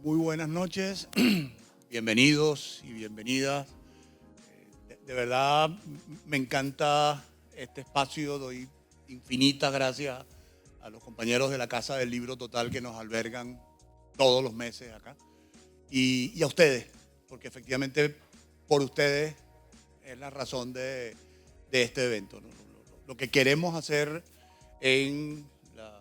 Muy buenas noches, bienvenidos y bienvenidas. De verdad me encanta este espacio, doy infinitas gracias a los compañeros de la Casa del Libro Total que nos albergan todos los meses acá y a ustedes, porque efectivamente por ustedes es la razón de este evento, ¿no? Lo que queremos hacer en la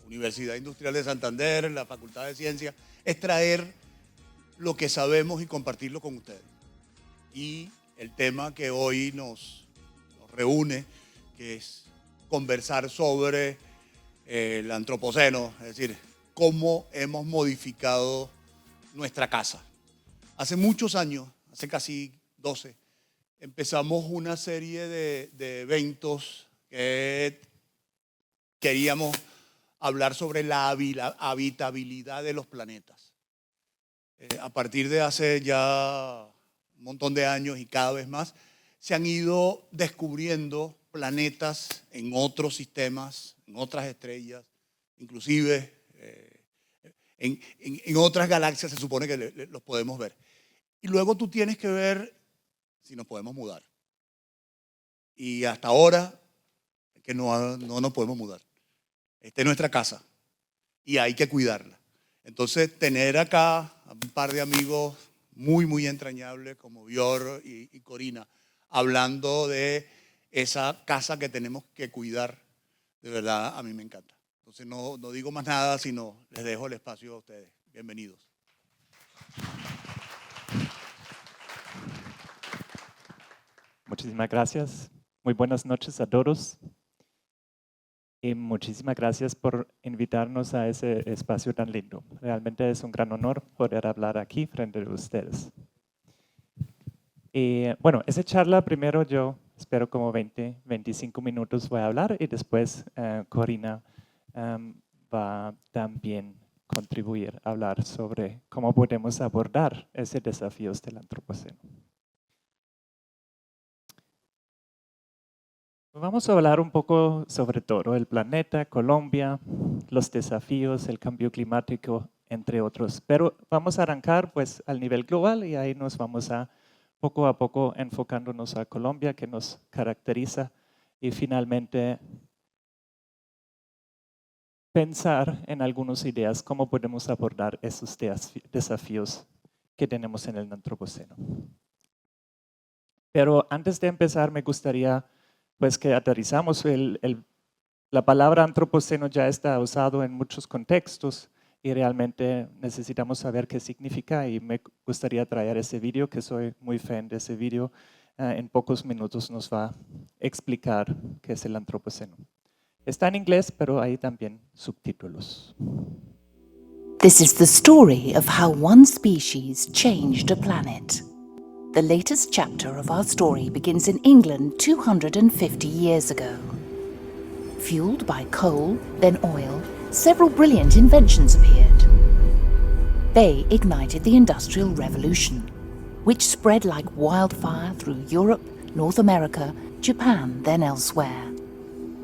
Universidad Industrial de Santander, la Facultad de Ciencias, es traer lo que sabemos y compartirlo con ustedes. Y el tema que hoy nos reúne, que es conversar sobre el antropoceno, es decir, cómo hemos modificado nuestra casa. Hace muchos años, hace casi 12, empezamos una serie de eventos que queríamos hablar sobre la habitabilidad de los planetas. A partir de hace ya un montón de años y cada vez más, se han ido descubriendo planetas en otros sistemas, en otras estrellas, inclusive en otras galaxias se supone que los podemos ver. Y luego tú tienes que ver si nos podemos mudar. Y hasta ahora que no nos podemos mudar. Esta es nuestra casa y hay que cuidarla. Entonces, tener acá a un par de amigos muy, muy entrañables como Bior y Corina, hablando de esa casa que tenemos que cuidar, de verdad a mí me encanta. Entonces, no digo más nada, sino les dejo el espacio a ustedes. Bienvenidos. Muchísimas gracias. Muy buenas noches a todos. Y muchísimas gracias por invitarnos a ese espacio tan lindo. Realmente es un gran honor poder hablar aquí frente a ustedes. Y bueno, esa charla primero yo espero como 25 minutos voy a hablar y después Corina va también contribuir a hablar sobre cómo podemos abordar esos desafíos del antropoceno. Vamos a hablar un poco sobre todo el planeta, Colombia, los desafíos, el cambio climático, entre otros. Pero vamos a arrancar pues al nivel global y ahí nos vamos a poco enfocándonos a Colombia, que nos caracteriza, y finalmente pensar en algunas ideas cómo podemos abordar esos desafíos que tenemos en el antropoceno. Pero antes de empezar me gustaría pues que aterrizamos. La palabra antropoceno ya está usado en muchos contextos y realmente necesitamos saber qué significa y me gustaría traer ese video, que soy muy fan de ese video. En pocos minutos nos va a explicar qué es el antropoceno. Está en inglés, pero hay también subtítulos. This is the story of how one species changed a planet. The latest chapter of our story begins in England 250 years ago. Fueled by coal, then oil, several brilliant inventions appeared. They ignited the Industrial Revolution, which spread like wildfire through Europe, North America, Japan, then elsewhere.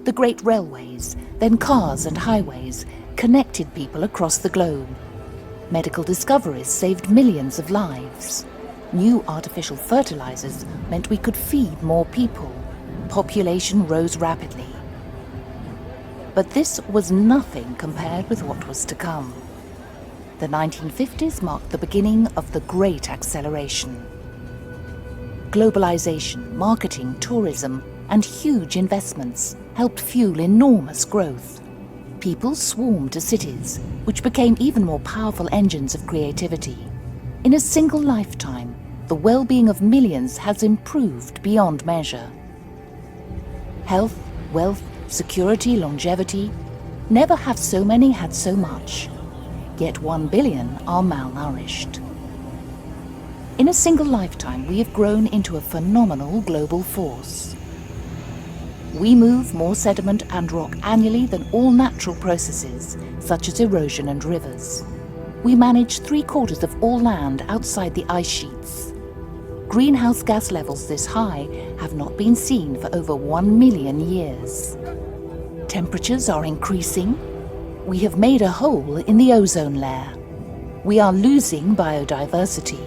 The great railways, then cars and highways, connected people across the globe. Medical discoveries saved millions of lives. New artificial fertilizers meant we could feed more people. Population rose rapidly. But this was nothing compared with what was to come. The 1950s marked the beginning of the Great Acceleration. Globalization, marketing, tourism, and huge investments helped fuel enormous growth. People swarmed to cities, which became even more powerful engines of creativity. In a single lifetime, the well-being of millions has improved beyond measure. Health, wealth, security, longevity, never have so many had so much. Yet 1 billion are malnourished. In a single lifetime, we have grown into a phenomenal global force. We move more sediment and rock annually than all natural processes, such as erosion and rivers. We manage 3/4 of all land outside the ice sheets. Greenhouse gas levels this high have not been seen for over 1 million years. Temperatures are increasing. We have made a hole in the ozone layer. We are losing biodiversity.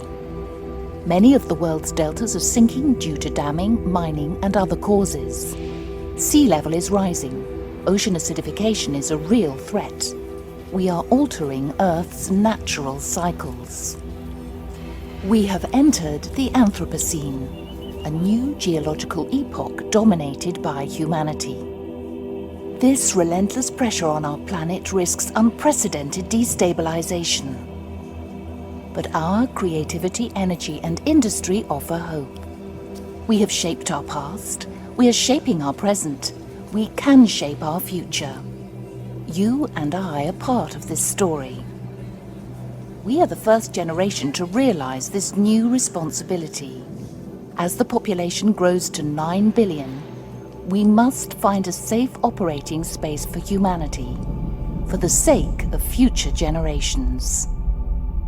Many of the world's deltas are sinking due to damming, mining, and other causes. Sea level is rising. Ocean acidification is a real threat. We are altering Earth's natural cycles. We have entered the Anthropocene, a new geological epoch dominated by humanity. This relentless pressure on our planet risks unprecedented destabilization. But our creativity, energy, and industry offer hope. We have shaped our past, we are shaping our present, we can shape our future. You and I are part of this story. We are the first generation to realize this new responsibility. As the population grows to 9 billion, we must find a safe operating space for humanity, for the sake of future generations.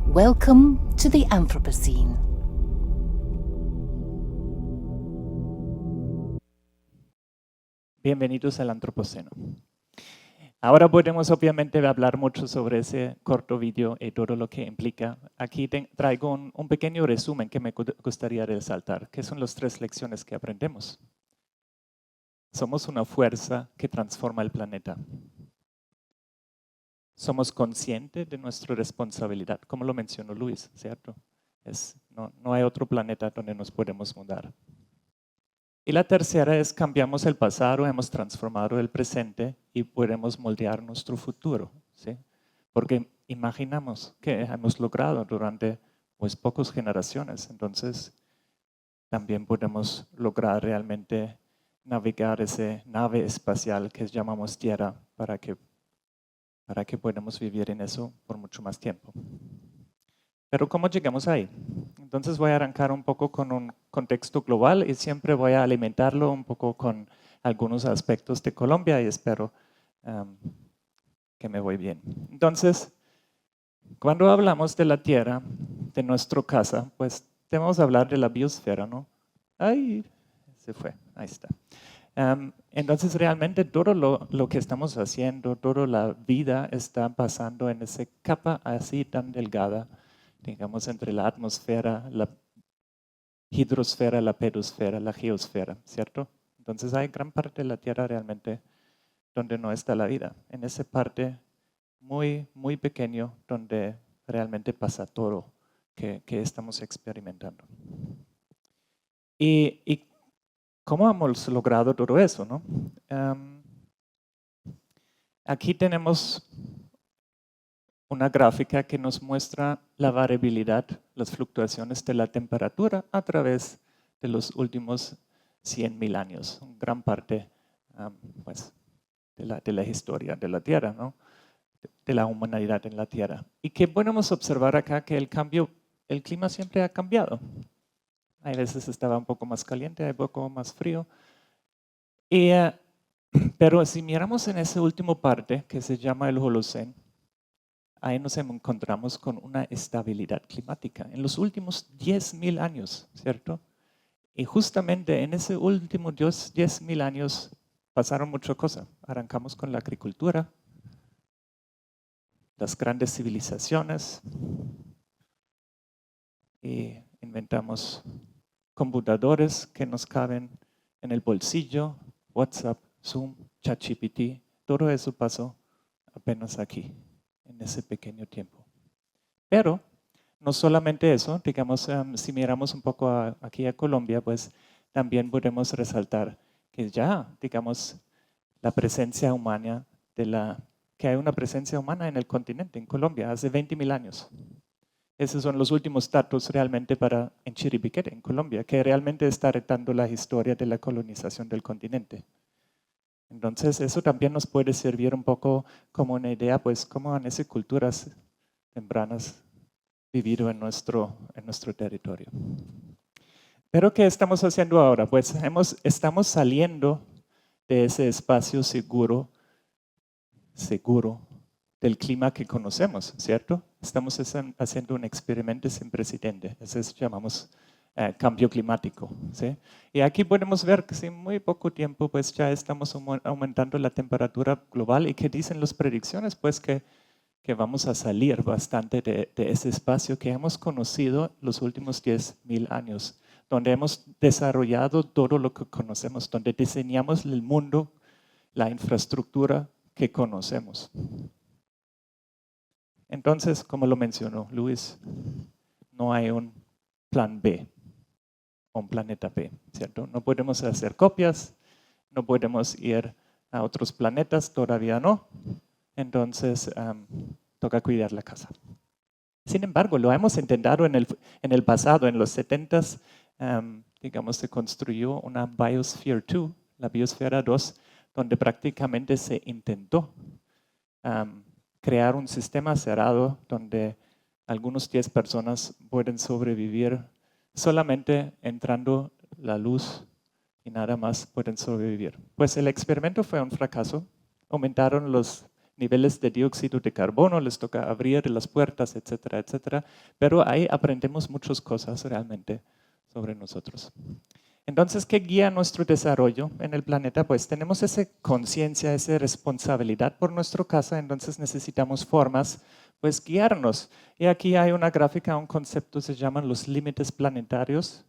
Welcome to the Anthropocene. Bienvenidos al Antropoceno. Ahora podemos obviamente hablar mucho sobre ese corto vídeo y todo lo que implica. Aquí traigo un pequeño resumen que me gustaría resaltar, que son las 3 lecciones que aprendemos. Somos una fuerza que transforma el planeta. Somos conscientes de nuestra responsabilidad, como lo mencionó Luis, ¿cierto? No hay otro planeta donde nos podemos mudar. Y la tercera es cambiamos el pasado, hemos transformado el presente y podemos moldear nuestro futuro, ¿sí? Porque imaginamos que hemos logrado durante pues, pocas generaciones, entonces también podemos lograr realmente navegar esa nave espacial que llamamos Tierra para que podamos vivir en eso por mucho más tiempo. Pero ¿cómo llegamos ahí? Entonces voy a arrancar un poco con un contexto global y siempre voy a alimentarlo un poco con algunos aspectos de Colombia y espero que me voy bien. Entonces, cuando hablamos de la Tierra, de nuestra casa, pues debemos hablar de la biosfera, ¿no? Ahí se fue, ahí está. Entonces realmente todo lo que estamos haciendo, toda la vida está pasando en esa capa así tan delgada, digamos entre la atmósfera, la hidrosfera, la pedosfera, la geosfera, ¿cierto? Entonces hay gran parte de la Tierra realmente donde no está la vida, en esa parte muy, muy pequeño donde realmente pasa todo que estamos experimentando. Y ¿cómo hemos logrado todo eso, no? Aquí tenemos una gráfica que nos muestra la variabilidad, las fluctuaciones de la temperatura a través de los últimos 100.000 años, gran parte pues, de la historia de la Tierra, ¿no? De la humanidad en la Tierra. Y que podemos observar acá que el clima siempre ha cambiado. Hay veces estaba un poco más caliente, hay un poco más frío. Pero si miramos en esa última parte que se llama el Holoceno, ahí nos encontramos con una estabilidad climática en los últimos 10.000 años, ¿cierto? Y justamente en ese último 10.000 años pasaron muchas cosas. Arrancamos con la agricultura, las grandes civilizaciones, y inventamos computadores que nos caben en el bolsillo, WhatsApp, Zoom, ChatGPT, todo eso pasó apenas aquí, en ese pequeño tiempo. Pero no solamente eso, digamos, si miramos un poco aquí a Colombia, pues también podemos resaltar que ya, digamos, la presencia humana, que hay una presencia humana en el continente, en Colombia, hace 20.000 años. Esos son los últimos datos realmente en Chiribiquete, en Colombia, que realmente está retando la historia de la colonización del continente. Entonces, eso también nos puede servir un poco como una idea, pues, cómo han esas culturas tempranas vivido en nuestro territorio. Pero, ¿qué estamos haciendo ahora? Pues, estamos saliendo de ese espacio seguro del clima que conocemos, ¿cierto? Estamos haciendo un experimento sin precedente, eso llamamos cambio climático, ¿sí? Y aquí podemos ver que en muy poco tiempo pues ya estamos aumentando la temperatura global y que dicen las predicciones pues que que vamos a salir bastante de ese espacio que hemos conocido los últimos 10,000 años, donde hemos desarrollado todo lo que conocemos, donde diseñamos el mundo, la infraestructura que conocemos. Entonces, como lo mencionó Luis, no hay un plan B, un planeta B, ¿cierto? No podemos hacer copias, no podemos ir a otros planetas, todavía no. Entonces, toca cuidar la casa. Sin embargo, lo hemos intentado en el pasado, en los 70s, digamos, se construyó una Biosphere 2, la Biosfera 2, donde prácticamente se intentó crear un sistema cerrado donde algunos 10 personas pueden sobrevivir solamente entrando la luz y nada más pueden sobrevivir. Pues el experimento fue un fracaso, aumentaron los niveles de dióxido de carbono, les toca abrir las puertas, etcétera, etcétera, pero ahí aprendemos muchas cosas realmente sobre nosotros. Entonces, ¿qué guía nuestro desarrollo en el planeta? Pues tenemos esa conciencia, esa responsabilidad por nuestra casa, entonces necesitamos formas, pues guiarnos. Y aquí hay una gráfica, un concepto, se llaman los límites planetarios.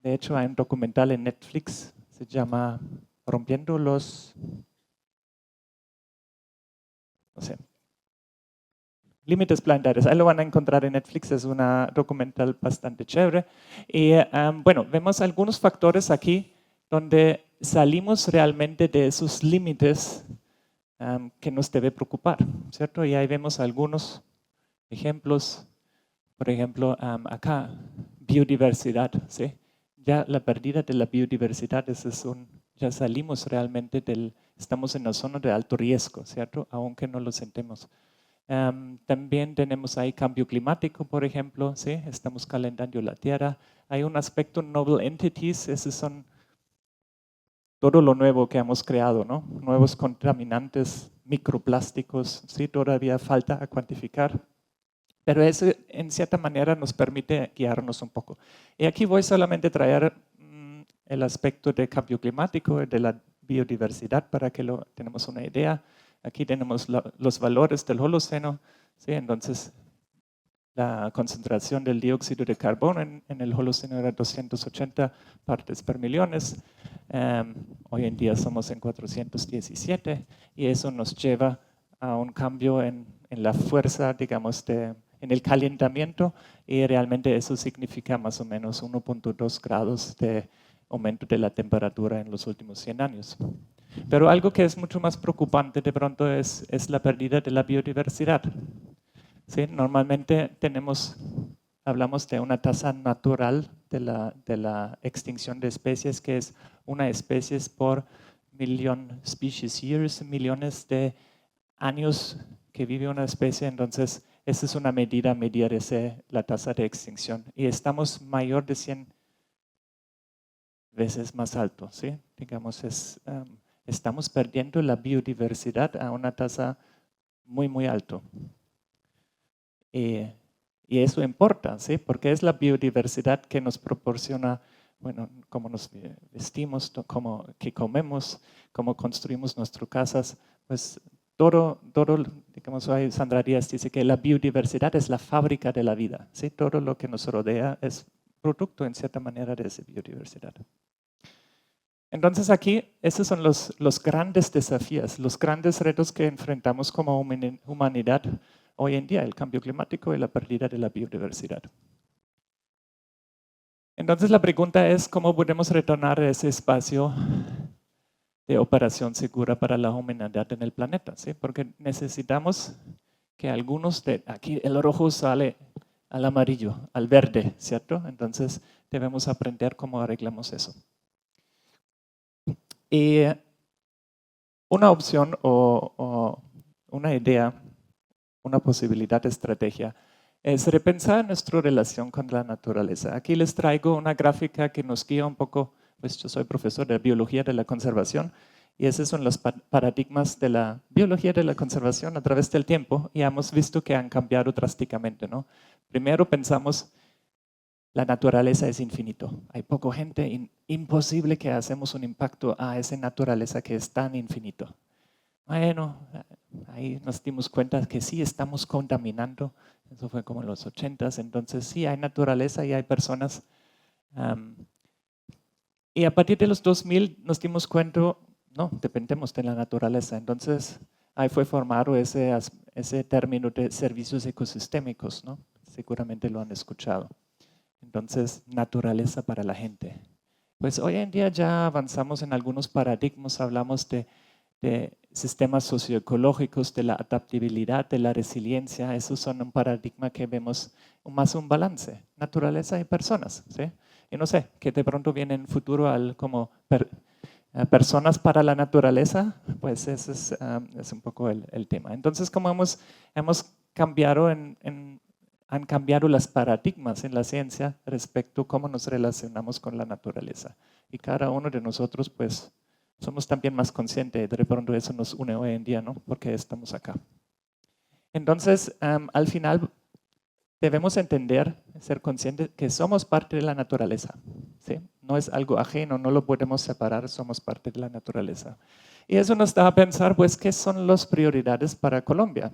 De hecho, hay un documental en Netflix, se llama Rompiendo los... no sé, límites planetarios. Ahí lo van a encontrar en Netflix, es una documental bastante chévere. Y bueno, vemos algunos factores aquí donde salimos realmente de esos límites que nos debe preocupar, ¿cierto? Y ahí vemos algunos ejemplos. Por ejemplo, acá, biodiversidad, ¿sí? Ya la pérdida de la biodiversidad, ya salimos realmente estamos en la zona de alto riesgo, ¿cierto? Aunque no lo sentemos. También tenemos ahí cambio climático, por ejemplo, ¿sí? Estamos calentando la Tierra. Hay un aspecto novel entities, esos son todo lo nuevo que hemos creado, ¿no? Nuevos contaminantes, microplásticos, ¿sí? Todavía falta a cuantificar. Pero eso en cierta manera nos permite guiarnos un poco. Y aquí voy solamente a traer el aspecto de cambio climático, de la biodiversidad, para que tenemos una idea. Aquí tenemos los valores del Holoceno, ¿sí? Entonces la concentración del dióxido de carbono en el Holoceno era 280 partes per millones. Hoy en día somos en 417 y eso nos lleva a un cambio en la fuerza, digamos, en el calentamiento, y realmente eso significa más o menos 1.2 grados de aumento de la temperatura en los últimos 100 años. Pero algo que es mucho más preocupante de pronto es la pérdida de la biodiversidad. ¿Sí? Normalmente hablamos de una tasa natural de la extinción de especies, que es una especie por million species years, millones de años que vive una especie. Entonces, esa es una medida, medir la tasa de extinción. Y estamos mayor de 100 veces más alto, ¿sí? Digamos, estamos perdiendo la biodiversidad a una tasa muy, muy alta. Y eso importa, ¿sí? Porque es la biodiversidad que nos proporciona, bueno, cómo nos vestimos, qué comemos, cómo construimos nuestras casas, pues todo, digamos, Sandra Díaz dice que la biodiversidad es la fábrica de la vida, ¿sí? Todo lo que nos rodea es producto en cierta manera de esa biodiversidad. Entonces aquí, esos son los grandes desafíos, los grandes retos que enfrentamos como humanidad hoy en día, el cambio climático y la pérdida de la biodiversidad. Entonces la pregunta es, ¿cómo podemos retornar a ese espacio de operación segura para la humanidad en el planeta? ¿Sí? Porque necesitamos que algunos aquí el rojo sale al amarillo, al verde, ¿cierto? Entonces debemos aprender cómo arreglamos eso. Y una opción o una idea, una posibilidad de estrategia es repensar nuestra relación con la naturaleza. Aquí les traigo una gráfica que nos guía un poco, pues yo soy profesor de biología de la conservación y esos son los paradigmas de la biología de la conservación a través del tiempo y hemos visto que han cambiado drásticamente, ¿no? Primero pensamos, la naturaleza es infinito, hay poca gente, imposible que hacemos un impacto a esa naturaleza que es tan infinito. Bueno, ahí nos dimos cuenta que sí estamos contaminando. Eso fue como en los 80s. Entonces sí hay naturaleza y hay personas. Y a partir de los 2000 nos dimos cuenta, no, dependemos de la naturaleza. Entonces ahí fue formado ese término de servicios ecosistémicos, ¿no? Seguramente lo han escuchado. Entonces, naturaleza para la gente. Pues hoy en día ya avanzamos en algunos paradigmas, hablamos de sistemas socioecológicos, de la adaptabilidad, de la resiliencia. Esos son un paradigma que vemos más un balance, naturaleza y personas, ¿sí? Y no sé, que de pronto viene en futuro como personas para la naturaleza, pues ese es un poco el tema. Entonces, como hemos cambiado han cambiado los paradigmas en la ciencia respecto a cómo nos relacionamos con la naturaleza. Y cada uno de nosotros, pues, somos también más conscientes. De pronto eso nos une hoy en día, ¿no? Porque estamos acá. Entonces, al final, debemos entender, ser conscientes que somos parte de la naturaleza, ¿sí? No es algo ajeno, no lo podemos separar, somos parte de la naturaleza. Y eso nos da a pensar, pues, ¿qué son las prioridades para Colombia?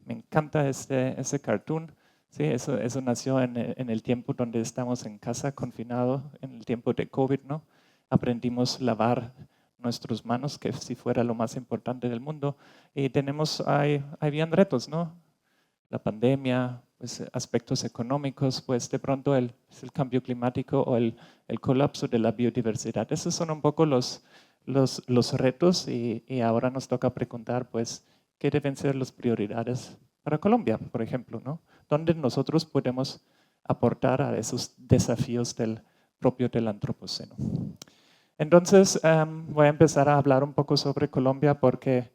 Me encanta ese cartoon. Sí, eso nació en el tiempo donde estamos en casa, confinados, en el tiempo de COVID, ¿no? Aprendimos a lavar nuestras manos, que si fuera lo más importante del mundo. Y habían retos, ¿no? La pandemia, pues, aspectos económicos, pues de pronto el cambio climático o el colapso de la biodiversidad. Esos son un poco los retos y ahora nos toca preguntar, pues, ¿qué deben ser las prioridades para Colombia, por ejemplo, ¿no? ¿Dónde nosotros podemos aportar a esos desafíos propio del antropoceno? Entonces, voy a empezar a hablar un poco sobre Colombia porque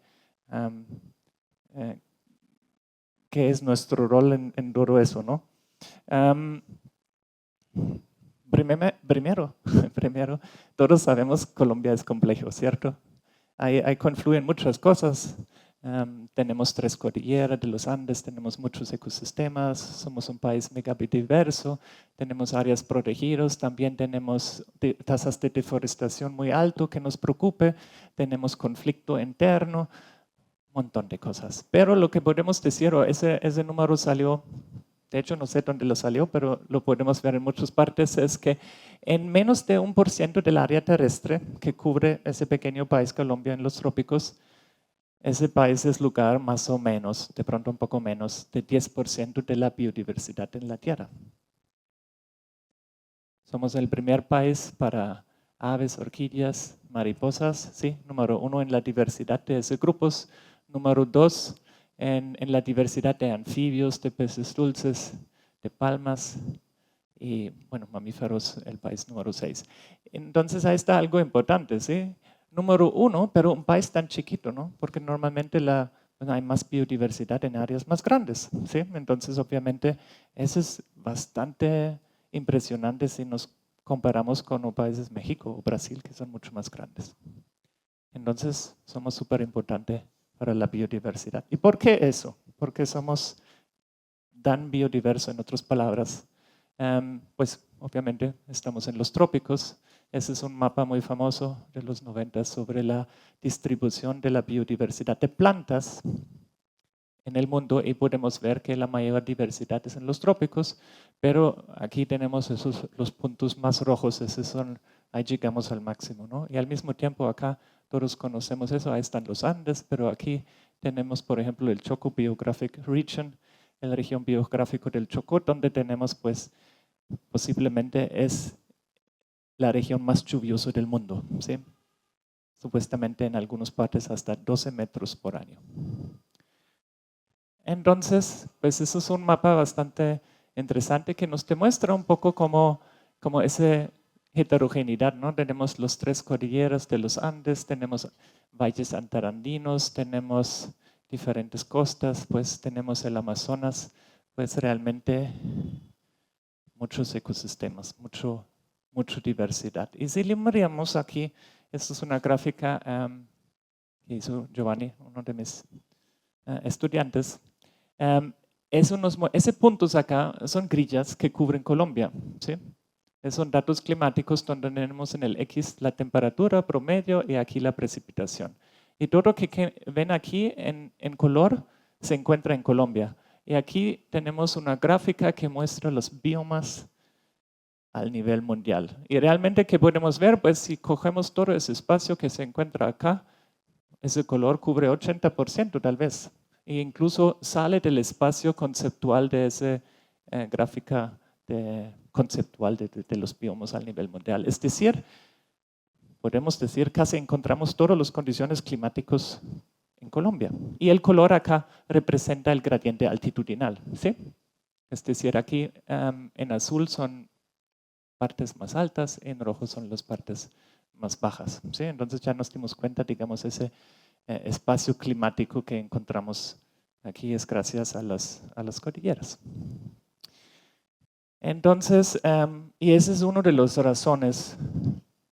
qué es nuestro rol en todo eso, ¿no? Primero, todos sabemos que Colombia es complejo, ¿cierto? Ahí confluyen muchas cosas. Tenemos 3 cordilleras de los Andes, tenemos muchos ecosistemas, somos un país mega diverso, tenemos áreas protegidas, también tenemos tasas de deforestación muy alto que nos preocupe, tenemos conflicto interno, un montón de cosas. Pero lo que podemos decir, ese número salió, de hecho no sé dónde lo salió, pero lo podemos ver en muchas partes, es que en menos de 1% del área terrestre que cubre ese pequeño país Colombia en los trópicos, ese país es lugar más o menos, de pronto un poco menos, de 10% de la biodiversidad en la Tierra. Somos el primer país para aves, orquídeas, mariposas, ¿sí? Número 1 en la diversidad de esos grupos. Número 2 en la diversidad de anfibios, de peces dulces, de palmas y, bueno, mamíferos, el país número 6. Entonces ahí está algo importante, ¿sí? Número 1, pero un país tan chiquito, ¿no? Porque normalmente hay más biodiversidad en áreas más grandes, ¿sí? Entonces, obviamente, eso es bastante impresionante si nos comparamos con los países México o Brasil, que son mucho más grandes. Entonces, somos súper importantes para la biodiversidad. ¿Y por qué eso? Porque somos tan biodiversos, en otras palabras. Pues, obviamente, estamos en los trópicos. Ese es un mapa muy famoso de los 90 sobre la distribución de la biodiversidad de plantas en el mundo y podemos ver que la mayor diversidad es en los trópicos, pero aquí tenemos los puntos más rojos, ahí llegamos al máximo, ¿no? Y al mismo tiempo acá todos conocemos eso, ahí están los Andes, pero aquí tenemos, por ejemplo, el Choco Biographic Region, la región biográfica del Chocó, donde tenemos, pues, posiblemente es la región más lluviosa del mundo, ¿sí? Supuestamente en algunas partes hasta 12 metros por año. Entonces, pues eso es un mapa bastante interesante que nos demuestra un poco como esa heterogeneidad, ¿no? Tenemos los 3 cordilleras de los Andes, tenemos valles antarandinos, tenemos diferentes costas, pues tenemos el Amazonas, pues realmente muchos ecosistemas, mucha diversidad. Y si le miramos aquí, esta es una gráfica que hizo Giovanni, uno de mis estudiantes. Esos puntos acá son grillas que cubren Colombia, ¿sí? Son datos climáticos donde tenemos en el X la temperatura promedio y aquí la precipitación. Y todo lo que ven aquí en color se encuentra en Colombia. Y aquí tenemos una gráfica que muestra los biomas al nivel mundial. Y realmente, ¿qué podemos ver? Pues si cogemos todo ese espacio que se encuentra acá, ese color cubre 80% tal vez. E incluso sale del espacio conceptual de esa gráfica conceptual de los biomas al nivel mundial. Es decir, podemos decir casi encontramos todas las condiciones climáticas en Colombia. Y el color acá representa el gradiente altitudinal, ¿sí? Es decir, aquí en azul son partes más altas, en rojo son las partes más bajas, ¿sí? Entonces ya nos dimos cuenta, digamos, ese espacio climático que encontramos aquí es gracias a las cordilleras. Entonces, y esa es una de las razones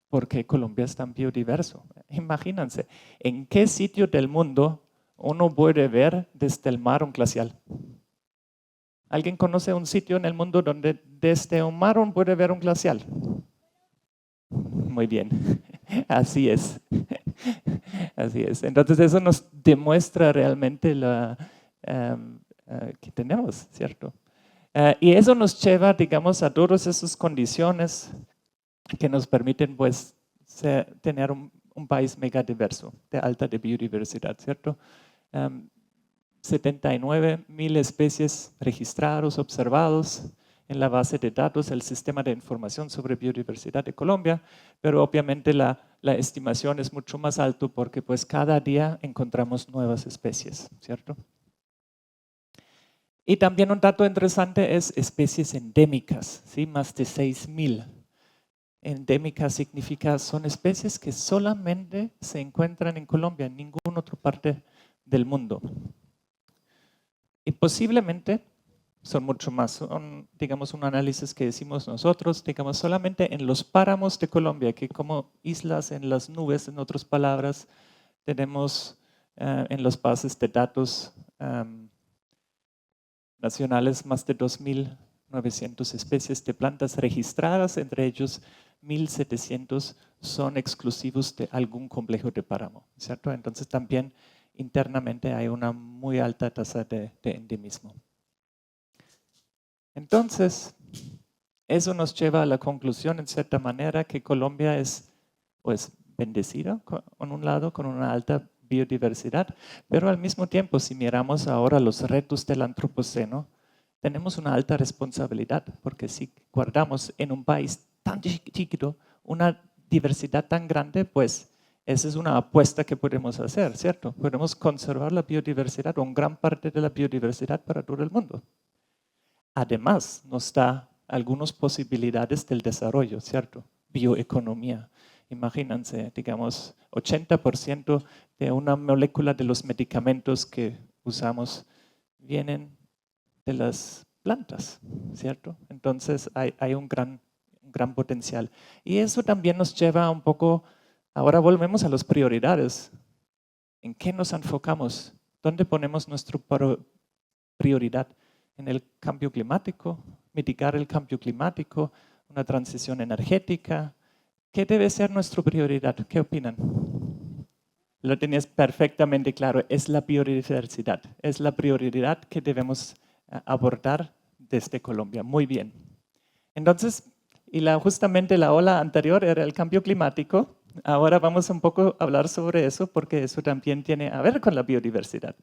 por qué Colombia es tan biodiverso. Imagínense, ¿en qué sitio del mundo uno puede ver desde el mar un glacial? ¿Alguien conoce un sitio en el mundo donde desde un mar uno puede ver un glacial? Muy bien, así es. Así es. Entonces eso nos demuestra realmente que tenemos, ¿cierto? Y eso nos lleva, digamos, a todas esas condiciones que nos permiten, pues, tener un país mega diverso, de alta biodiversidad, ¿cierto? 79.000 especies registrados, observados en la base de datos del Sistema de Información sobre Biodiversidad de Colombia, pero obviamente la estimación es mucho más alta porque pues cada día encontramos nuevas especies, ¿cierto? Y también un dato interesante es especies endémicas, ¿sí? Más de 6.000. Endémicas significa son especies que solamente se encuentran en Colombia, en ninguna otra parte del mundo. Y posiblemente son mucho más, digamos, un análisis que decimos nosotros, digamos, solamente en los páramos de Colombia, que como islas en las nubes, en otras palabras, tenemos en las bases de datos nacionales más de 2.900 especies de plantas registradas, entre ellos 1.700 son exclusivos de algún complejo de páramo, ¿cierto? Entonces también internamente hay una muy alta tasa de endemismo. Entonces, eso nos lleva a la conclusión, en cierta manera, que Colombia es pues, bendecida, con un lado, con una alta biodiversidad, pero al mismo tiempo, si miramos ahora los retos del antropoceno, tenemos una alta responsabilidad, porque si guardamos en un país tan chiquito una diversidad tan grande, pues esa es una apuesta que podemos hacer, ¿cierto? Podemos conservar la biodiversidad o una gran parte de la biodiversidad para todo el mundo. Además, nos da algunas posibilidades del desarrollo, ¿cierto? Bioeconomía. Imagínense, digamos, 80% de una molécula de los medicamentos que usamos vienen de las plantas, ¿cierto? Entonces hay un gran potencial. Y eso también nos lleva un poco, ahora volvemos a las prioridades. ¿En qué nos enfocamos? ¿Dónde ponemos nuestra prioridad? En el cambio climático, mitigar el cambio climático, una transición energética. ¿Qué debe ser nuestra prioridad? ¿Qué opinan? Lo tenías perfectamente claro, es la biodiversidad, es la prioridad que debemos abordar desde Colombia. Muy bien. Entonces, justamente la ola anterior era el cambio climático. Ahora vamos un poco a hablar sobre eso porque eso también tiene a ver con la biodiversidad.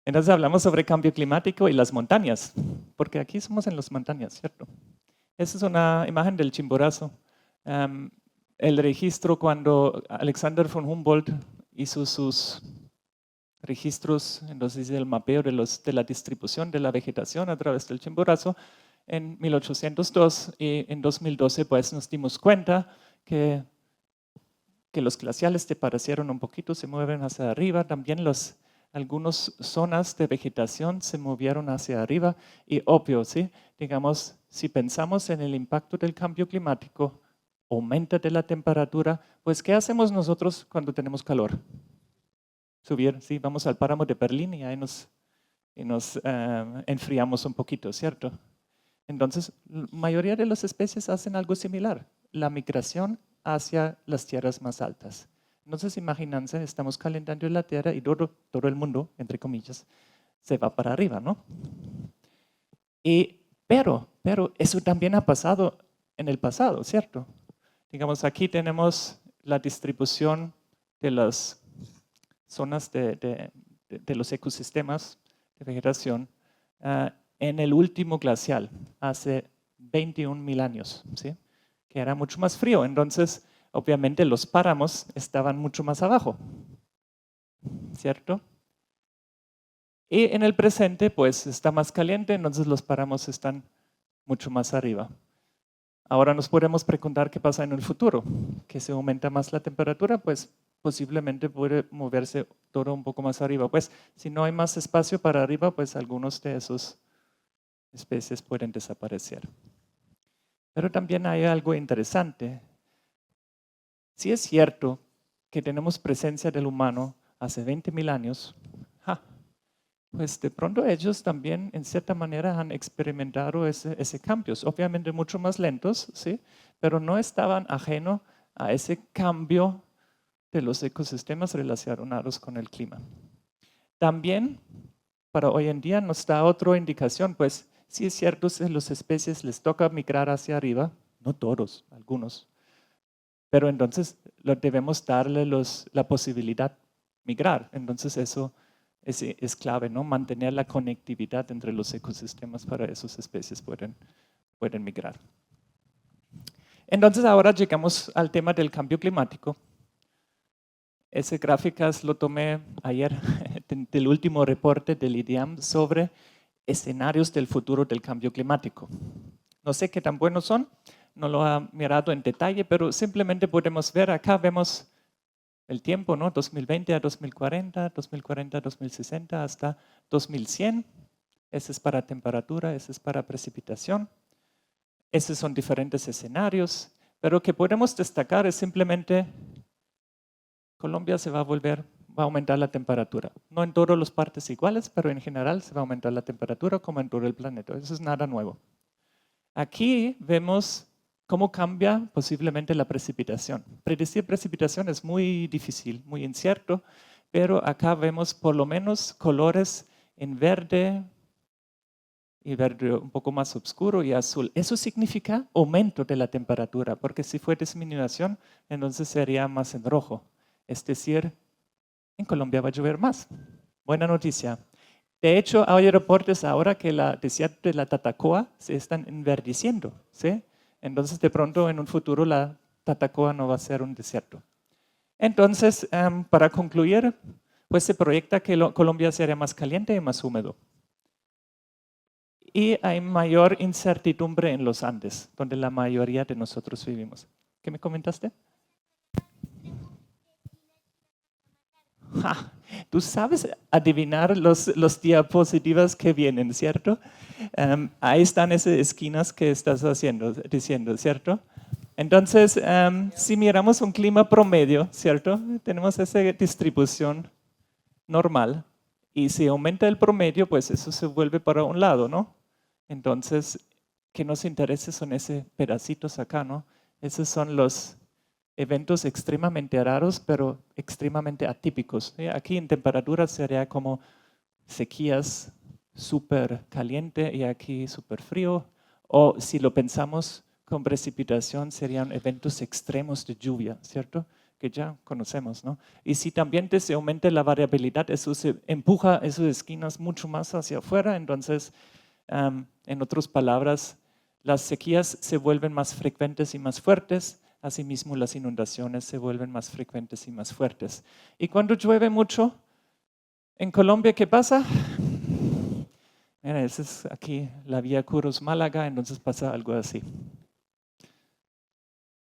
Entonces hablamos sobre cambio climático y las montañas, porque aquí somos en las montañas, ¿cierto? Esa es una imagen del Chimborazo. El registro cuando Alexander von Humboldt hizo sus registros, entonces el mapeo de la distribución de la vegetación a través del Chimborazo en 1802 y en 2012 pues nos dimos cuenta que los glaciales desaparecieron un poquito, se mueven hacia arriba, también algunas zonas de vegetación se movieron hacia arriba y obvio, ¿sí? Digamos, si pensamos en el impacto del cambio climático, aumenta de la temperatura, pues ¿qué hacemos nosotros cuando tenemos calor? Subir, sí, vamos al páramo de Berlín y ahí nos enfriamos un poquito, ¿cierto? Entonces, la mayoría de las especies hacen algo similar, la migración hacia las tierras más altas. Entonces, imagínense, estamos calentando la Tierra y todo el mundo, entre comillas, se va para arriba, ¿no? Pero eso también ha pasado en el pasado, ¿cierto? Digamos, aquí tenemos la distribución de las zonas de los ecosistemas de vegetación en el último glacial, hace 21.000 años, ¿sí? Que era mucho más frío. Entonces, obviamente, los páramos estaban mucho más abajo, ¿cierto? Y en el presente, pues, está más caliente, entonces los páramos están mucho más arriba. Ahora nos podemos preguntar qué pasa en el futuro, que se aumenta más la temperatura, pues posiblemente puede moverse todo un poco más arriba. Pues si no hay más espacio para arriba, pues algunos de esos especies pueden desaparecer. Pero también hay algo interesante. Si es cierto que tenemos presencia del humano hace 20.000 años, pues de pronto ellos también en cierta manera han experimentado ese cambios, obviamente mucho más lentos, ¿sí? Pero no estaban ajenos a ese cambio de los ecosistemas relacionados con el clima. También para hoy en día nos da otra indicación, pues sí es cierto que a las especies les toca migrar hacia arriba, no todos, algunos, pero entonces debemos darle la posibilidad de migrar, entonces eso es clave, ¿no? Mantener la conectividad entre los ecosistemas para que esas especies pueden migrar. Entonces ahora llegamos al tema del cambio climático. Ese gráficas lo tomé ayer del último reporte del IDIAM sobre escenarios del futuro del cambio climático. No sé qué tan buenos son, no lo he mirado en detalle, pero simplemente podemos ver, acá vemos el tiempo, ¿no? 2020 a 2040, 2040 a 2060, hasta 2100. Ese es para temperatura, ese es para precipitación. Esos son diferentes escenarios, pero lo que podemos destacar es simplemente Colombia va a aumentar la temperatura. No en todas las partes iguales, pero en general se va a aumentar la temperatura como en todo el planeta. Eso es nada nuevo. Aquí vemos cómo cambia posiblemente la precipitación. Predecir precipitación es muy difícil, muy incierto, pero acá vemos por lo menos colores en verde y verde un poco más oscuro y azul. Eso significa aumento de la temperatura, porque si fue disminución, entonces sería más en rojo. Es decir, en Colombia va a llover más. Buena noticia. De hecho, hay reportes ahora que el desierto de la Tatacoa se están enverdeciendo, ¿sí? Entonces, de pronto, en un futuro, la Tatacoa no va a ser un desierto. Entonces, para concluir, pues se proyecta que Colombia sería más caliente y más húmedo. Y hay mayor incertidumbre en los Andes, donde la mayoría de nosotros vivimos. ¿Qué me comentaste? Tú sabes adivinar los diapositivas que vienen, ¿cierto? Ahí están esas esquinas que estás diciendo, ¿cierto? Entonces, si miramos un clima promedio, ¿cierto? Tenemos esa distribución normal y si aumenta el promedio, pues eso se vuelve para un lado, ¿no? Entonces, que nos interesa son esos pedacitos acá, ¿no? Esos son los eventos extremadamente raros, pero extremadamente atípicos. Aquí en temperatura sería como sequías súper caliente y aquí súper frío. O si lo pensamos con precipitación, serían eventos extremos de lluvia, ¿cierto? Que ya conocemos, ¿no? Y si también se aumenta la variabilidad, eso se empuja esas esquinas mucho más hacia afuera. Entonces, en otras palabras, las sequías se vuelven más frecuentes y más fuertes. Asimismo, las inundaciones se vuelven más frecuentes y más fuertes. Y cuando llueve mucho, en Colombia, ¿qué pasa? Mira, esa es aquí la vía Curros-Málaga, entonces pasa algo así.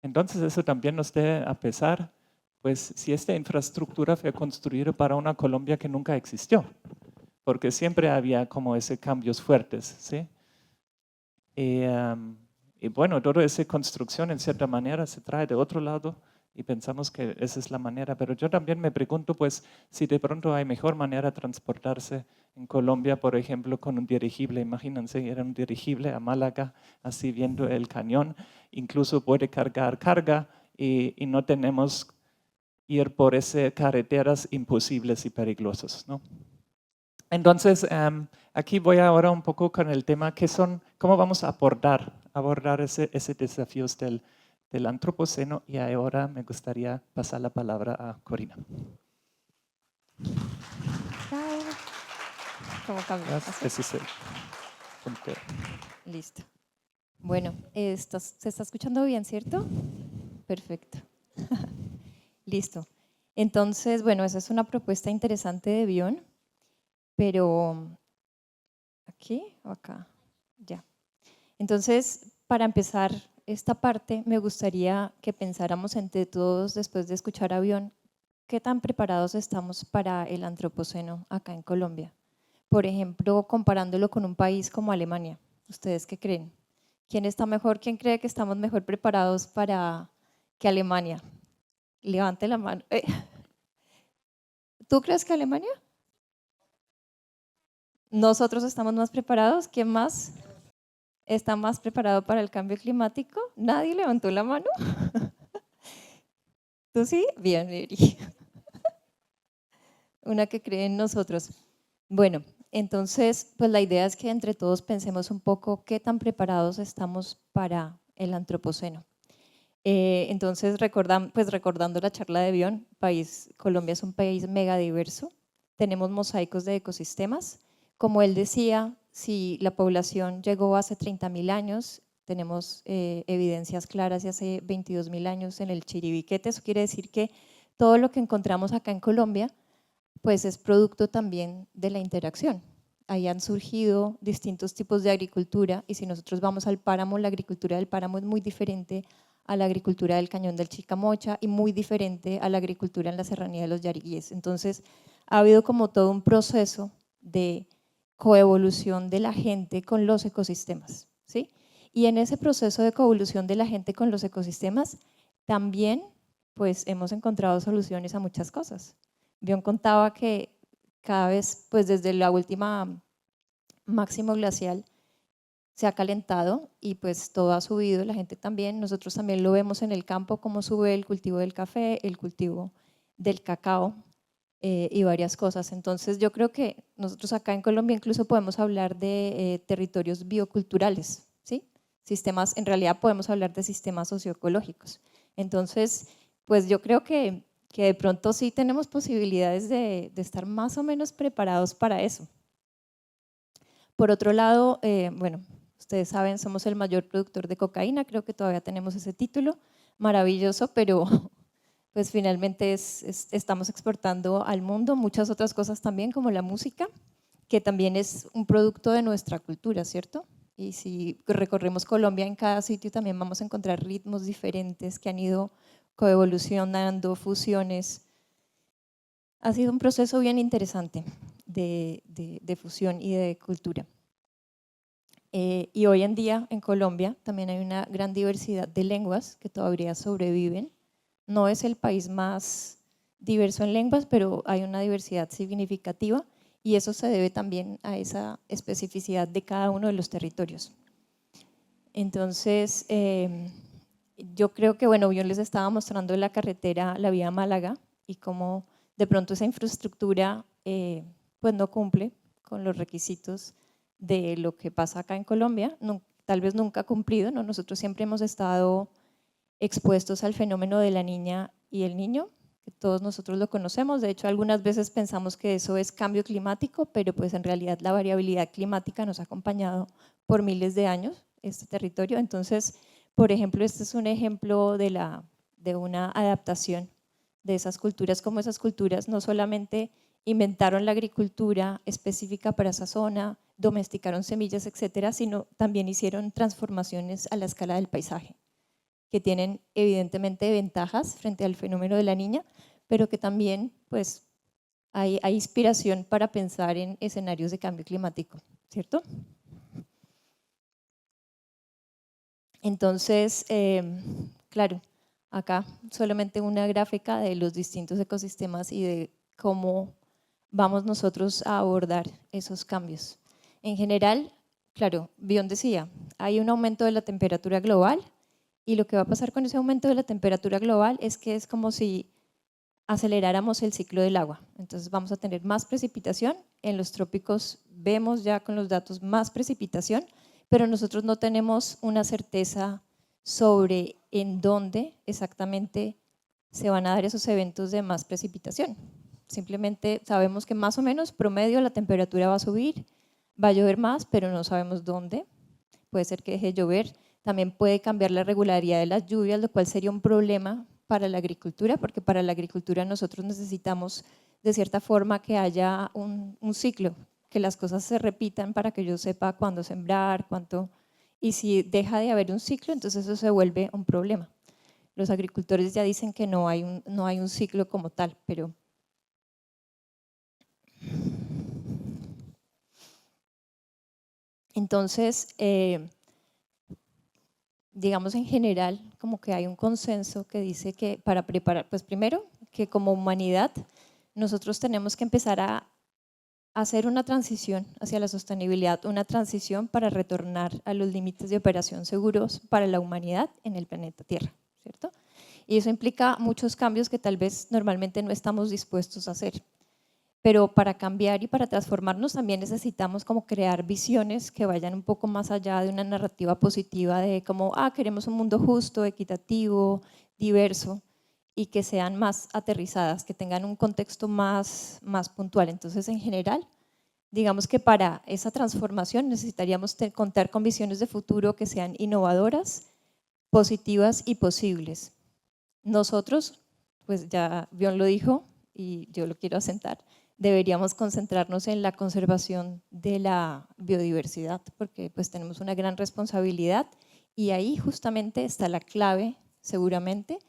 Entonces, eso también nos debe a pesar, pues, si esta infraestructura fue construida para una Colombia que nunca existió, porque siempre había como esos cambios fuertes, ¿sí? Y bueno, toda esa construcción en cierta manera se trae de otro lado y pensamos que esa es la manera, pero yo también me pregunto pues si de pronto hay mejor manera de transportarse en Colombia, por ejemplo, con un dirigible. Imagínense ir en un dirigible a Málaga, así viendo el cañón, incluso puede cargar carga y no tenemos ir por esas carreteras imposibles y peligrosas, ¿no? Entonces, aquí voy ahora un poco con el tema cómo vamos a abordar ese desafíos del antropoceno, y ahora me gustaría pasar la palabra a Corina. ¿Cómo cambia? ¿Así? Ese es el puntero. Listo. Bueno, ¿se está escuchando bien, cierto? Perfecto. Listo. Entonces, bueno, esa es una propuesta interesante de Bion, pero ¿aquí o acá? Ya. Entonces, para empezar esta parte, me gustaría que pensáramos entre todos, después de escuchar a Bion, ¿qué tan preparados estamos para el antropoceno acá en Colombia? Por ejemplo, comparándolo con un país como Alemania. ¿Ustedes qué creen? ¿Quién está mejor? ¿Quién cree que estamos mejor preparados que Alemania? Levante la mano. ¿Tú crees que Alemania? ¿Nosotros estamos más preparados? ¿Quién más está más preparado para el cambio climático? ¿Nadie levantó la mano? ¿Tú sí? Bien, Mary. Una que cree en nosotros. Bueno, entonces, pues la idea es que entre todos pensemos un poco qué tan preparados estamos para el antropoceno. Entonces, recordando la charla de Bion, Colombia es un país mega diverso, tenemos mosaicos de ecosistemas. Como él decía, si la población llegó hace 30.000 años, tenemos evidencias claras de hace 22.000 años en el Chiribiquete. Eso quiere decir que todo lo que encontramos acá en Colombia pues es producto también de la interacción. Ahí han surgido distintos tipos de agricultura, y si nosotros vamos al páramo, la agricultura del páramo es muy diferente a la agricultura del cañón del Chicamocha y muy diferente a la agricultura en la serranía de los Yariguíes. Entonces, ha habido como todo un proceso de coevolución de la gente con los ecosistemas, ¿sí? Y en ese proceso de coevolución de la gente con los ecosistemas, también pues hemos encontrado soluciones a muchas cosas. Bion contaba que cada vez, pues desde la última máximo glacial, se ha calentado y pues todo ha subido, la gente también, nosotros también lo vemos en el campo, cómo sube el cultivo del café, el cultivo del cacao y varias cosas. Entonces yo creo que nosotros acá en Colombia incluso podemos hablar de territorios bioculturales, ¿sí? Sistemas, en realidad podemos hablar de sistemas socioecológicos. Entonces, pues yo creo que de pronto sí tenemos posibilidades de estar más o menos preparados para eso. Por otro lado, bueno, ustedes saben, somos el mayor productor de cocaína, creo que todavía tenemos ese título, maravilloso, pero pues finalmente estamos exportando al mundo muchas otras cosas también, como la música, que también es un producto de nuestra cultura, ¿cierto? Y si recorremos Colombia, en cada sitio también vamos a encontrar ritmos diferentes que han ido coevolucionando, fusiones. Ha sido un proceso bien interesante de fusión y de cultura. Y hoy en día en Colombia también hay una gran diversidad de lenguas que todavía sobreviven. No es el país más diverso en lenguas, pero hay una diversidad significativa, y eso se debe también a esa especificidad de cada uno de los territorios. Entonces, yo creo que, bueno, yo les estaba mostrando la carretera, la vía Málaga, y cómo de pronto esa infraestructura pues no cumple con los requisitos de lo que pasa acá en Colombia, tal vez nunca ha cumplido, ¿no? Nosotros siempre hemos estado expuestos al fenómeno de la niña y el niño, que todos nosotros lo conocemos. De hecho, algunas veces pensamos que eso es cambio climático, pero pues en realidad la variabilidad climática nos ha acompañado por miles de años, este territorio. Entonces, por ejemplo, este es un ejemplo de una adaptación de esas culturas, como esas culturas no solamente inventaron la agricultura específica para esa zona, domesticaron semillas, etcétera, sino también hicieron transformaciones a la escala del paisaje, que tienen evidentemente ventajas frente al fenómeno de la niña, pero que también pues, hay inspiración para pensar en escenarios de cambio climático, ¿cierto? Entonces, claro, acá solamente una gráfica de los distintos ecosistemas y de cómo vamos nosotros a abordar esos cambios. En general, claro, Bion decía, hay un aumento de la temperatura global, y lo que va a pasar con ese aumento de la temperatura global es que es como si aceleráramos el ciclo del agua. Entonces vamos a tener más precipitación, en los trópicos vemos ya con los datos más precipitación, pero nosotros no tenemos una certeza sobre en dónde exactamente se van a dar esos eventos de más precipitación. Simplemente sabemos que más o menos promedio la temperatura va a subir, va a llover más, pero no sabemos dónde. Puede ser que deje de llover, también puede cambiar la regularidad de las lluvias, lo cual sería un problema para la agricultura, porque para la agricultura nosotros necesitamos de cierta forma que haya un ciclo, que las cosas se repitan para que yo sepa cuándo sembrar, cuánto, y si deja de haber un ciclo, entonces eso se vuelve un problema. Los agricultores ya dicen que no hay un ciclo como tal, pero entonces, digamos en general, como que hay un consenso que dice que para preparar, pues primero, que como humanidad nosotros tenemos que empezar a hacer una transición hacia la sostenibilidad, una transición para retornar a los límites de operación seguros para la humanidad en el planeta Tierra, ¿cierto? Y eso implica muchos cambios que tal vez normalmente no estamos dispuestos a hacer. Pero para cambiar y para transformarnos también necesitamos como crear visiones que vayan un poco más allá de una narrativa positiva de como, queremos un mundo justo, equitativo, diverso, y que sean más aterrizadas, que tengan un contexto más puntual. Entonces, en general, digamos que para esa transformación necesitaríamos contar con visiones de futuro que sean innovadoras, positivas y posibles. Nosotros, pues ya Björn lo dijo y yo lo quiero asentar, deberíamos concentrarnos en la conservación de la biodiversidad, porque pues tenemos una gran responsabilidad y ahí justamente está la clave, seguramente,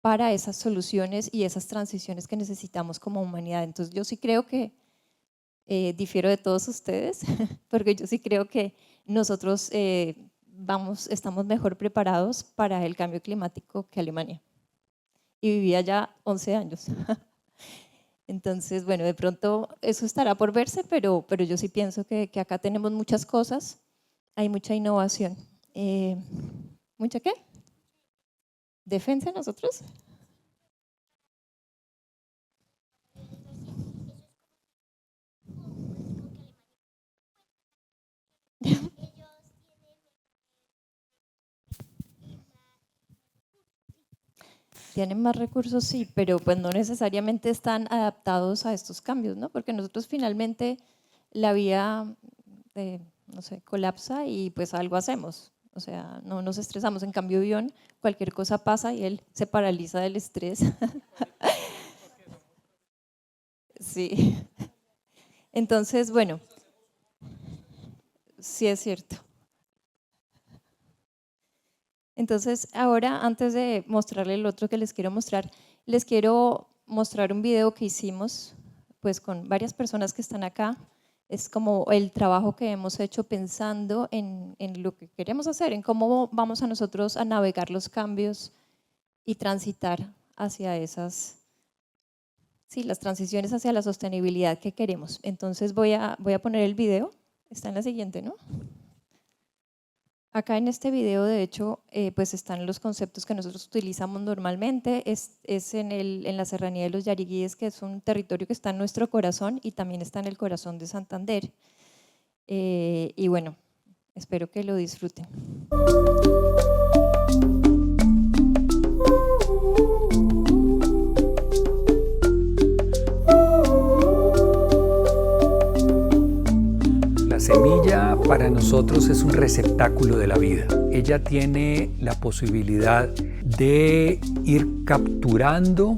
para esas soluciones y esas transiciones que necesitamos como humanidad. Entonces yo sí creo que, difiero de todos ustedes, porque yo sí creo que nosotros estamos mejor preparados para el cambio climático que Alemania. Y vivía ya 11 años. Entonces, bueno, de pronto eso estará por verse, pero yo sí pienso que acá tenemos muchas cosas, hay mucha innovación. ¿Mucha qué? ¿Defensa nosotros? Tienen más recursos, sí, pero pues no necesariamente están adaptados a estos cambios, ¿no? Porque nosotros finalmente la vía, no sé, colapsa y pues algo hacemos. O sea, no nos estresamos. En cambio, Björn, cualquier cosa pasa y él se paraliza del estrés. Sí. Entonces, bueno, sí es cierto. Entonces, ahora, antes de mostrarle el otro que les quiero mostrar un video que hicimos pues, con varias personas que están acá. Es como el trabajo que hemos hecho pensando en lo que queremos hacer, en cómo vamos a nosotros a navegar los cambios y transitar hacia esas, sí, las transiciones hacia la sostenibilidad que queremos. Entonces voy a poner el video, está en la siguiente, ¿no? Acá en este video, de hecho, pues están los conceptos que nosotros utilizamos normalmente, es en la serranía de los Yariguíes, que es un territorio que está en nuestro corazón y también está en el corazón de Santander. Y bueno, espero que lo disfruten. La semilla para nosotros es un receptáculo de la vida. Ella tiene la posibilidad de ir capturando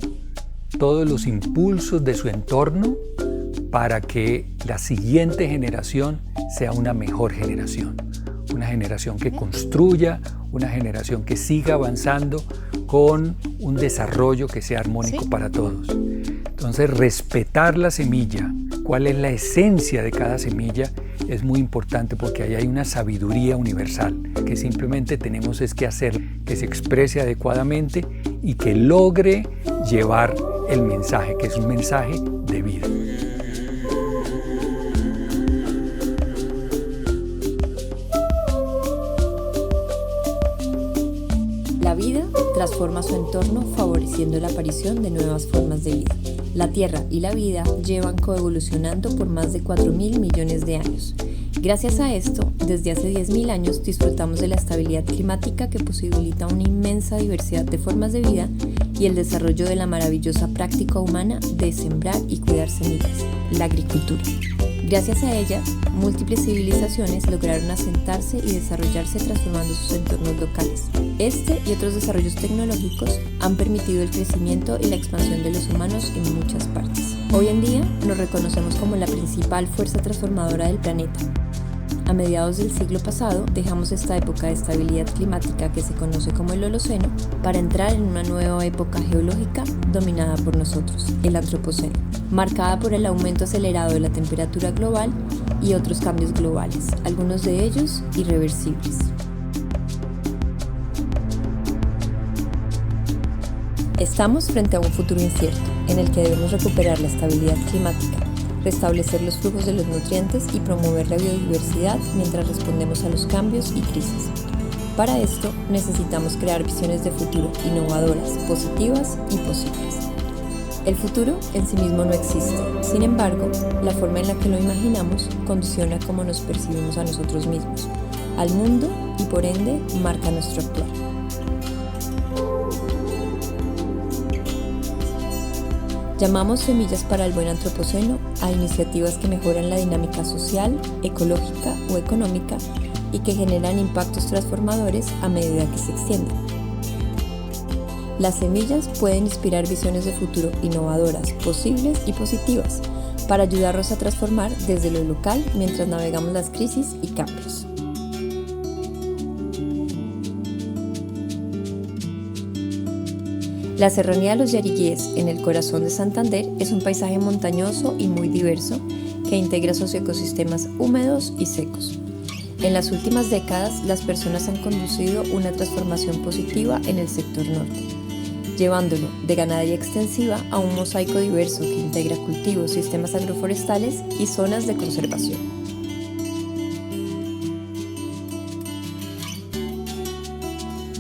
todos los impulsos de su entorno para que la siguiente generación sea una mejor generación. Una generación que construya, una generación que siga avanzando con un desarrollo que sea armónico para todos. Entonces, respetar la semilla, cuál es la esencia de cada semilla, es muy importante porque ahí hay una sabiduría universal que simplemente tenemos es que hacer que se exprese adecuadamente y que logre llevar el mensaje, que es un mensaje de vida. La vida transforma su entorno favoreciendo la aparición de nuevas formas de vida. La Tierra y la vida llevan coevolucionando por más de 4.000 millones de años. Gracias a esto, desde hace 10.000 años disfrutamos de la estabilidad climática que posibilita una inmensa diversidad de formas de vida y el desarrollo de la maravillosa práctica humana de sembrar y cuidar semillas, la agricultura. Gracias a ella, múltiples civilizaciones lograron asentarse y desarrollarse transformando sus entornos locales. Este y otros desarrollos tecnológicos han permitido el crecimiento y la expansión de los humanos en muchas partes. Hoy en día nos reconocemos como la principal fuerza transformadora del planeta. A mediados del siglo pasado dejamos esta época de estabilidad climática que se conoce como el Holoceno para entrar en una nueva época geológica dominada por nosotros, el Antropoceno, marcada por el aumento acelerado de la temperatura global y otros cambios globales, algunos de ellos irreversibles. Estamos frente a un futuro incierto, en el que debemos recuperar la estabilidad climática, restablecer los flujos de los nutrientes y promover la biodiversidad mientras respondemos a los cambios y crisis. Para esto, necesitamos crear visiones de futuro innovadoras, positivas y posibles. El futuro en sí mismo no existe, sin embargo, la forma en la que lo imaginamos condiciona cómo nos percibimos a nosotros mismos, al mundo y por ende marca nuestro actuar. Llamamos Semillas para el Buen Antropoceno a iniciativas que mejoran la dinámica social, ecológica o económica y que generan impactos transformadores a medida que se extienden. Las semillas pueden inspirar visiones de futuro innovadoras, posibles y positivas para ayudarnos a transformar desde lo local mientras navegamos las crisis y cambios. La Serranía de los Yariguíes, en el corazón de Santander, es un paisaje montañoso y muy diverso que integra socioecosistemas húmedos y secos. En las últimas décadas, las personas han conducido una transformación positiva en el sector norte, llevándolo de ganadería extensiva a un mosaico diverso que integra cultivos, sistemas agroforestales y zonas de conservación.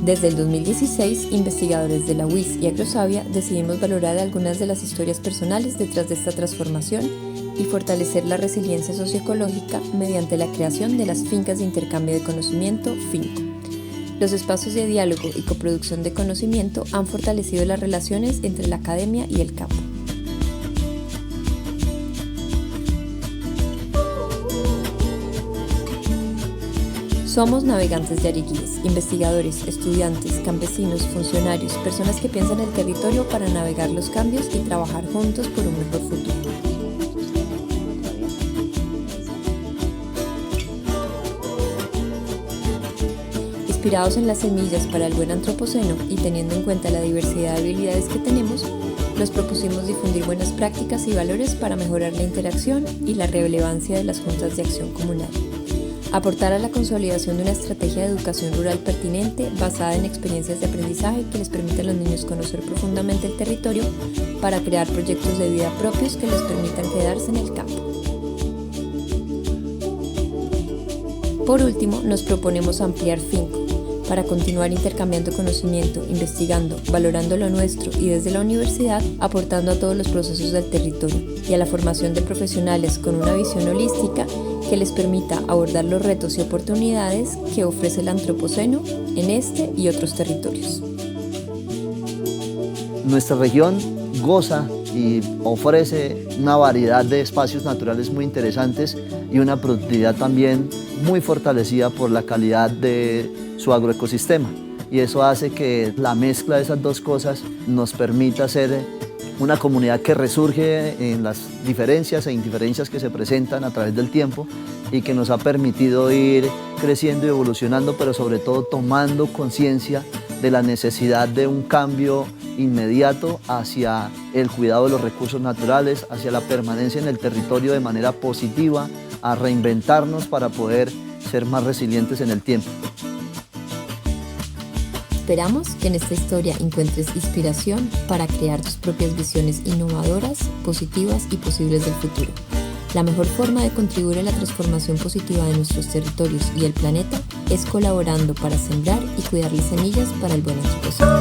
Desde el 2016, investigadores de la UIS y Agrosavia decidimos valorar algunas de las historias personales detrás de esta transformación y fortalecer la resiliencia socioecológica mediante la creación de las fincas de intercambio de conocimiento, FINCO. Los espacios de diálogo y coproducción de conocimiento han fortalecido las relaciones entre la academia y el campo. Somos navegantes de Yariguíes, investigadores, estudiantes, campesinos, funcionarios, personas que piensan el territorio para navegar los cambios y trabajar juntos por un mejor futuro. Inspirados en las semillas para el buen antropoceno y teniendo en cuenta la diversidad de habilidades que tenemos, nos propusimos difundir buenas prácticas y valores para mejorar la interacción y la relevancia de las juntas de acción comunal. Aportar a la consolidación de una estrategia de educación rural pertinente basada en experiencias de aprendizaje que les permitan a los niños conocer profundamente el territorio para crear proyectos de vida propios que les permitan quedarse en el campo. Por último, nos proponemos ampliar FINCO para continuar intercambiando conocimiento, investigando, valorando lo nuestro y desde la universidad aportando a todos los procesos del territorio y a la formación de profesionales con una visión holística que les permita abordar los retos y oportunidades que ofrece el antropoceno en este y otros territorios. Nuestra región goza y ofrece una variedad de espacios naturales muy interesantes y una productividad también muy fortalecida por la calidad de su agroecosistema. Y eso hace que la mezcla de esas dos cosas nos permita ser una comunidad que resurge en las diferencias e indiferencias que se presentan a través del tiempo y que nos ha permitido ir creciendo y evolucionando, pero sobre todo tomando conciencia de la necesidad de un cambio inmediato hacia el cuidado de los recursos naturales, hacia la permanencia en el territorio de manera positiva, a reinventarnos para poder ser más resilientes en el tiempo. Esperamos que en esta historia encuentres inspiración para crear tus propias visiones innovadoras, positivas y posibles del futuro. La mejor forma de contribuir a la transformación positiva de nuestros territorios y el planeta es colaborando para sembrar y cuidarle semillas para el buen antropoceno.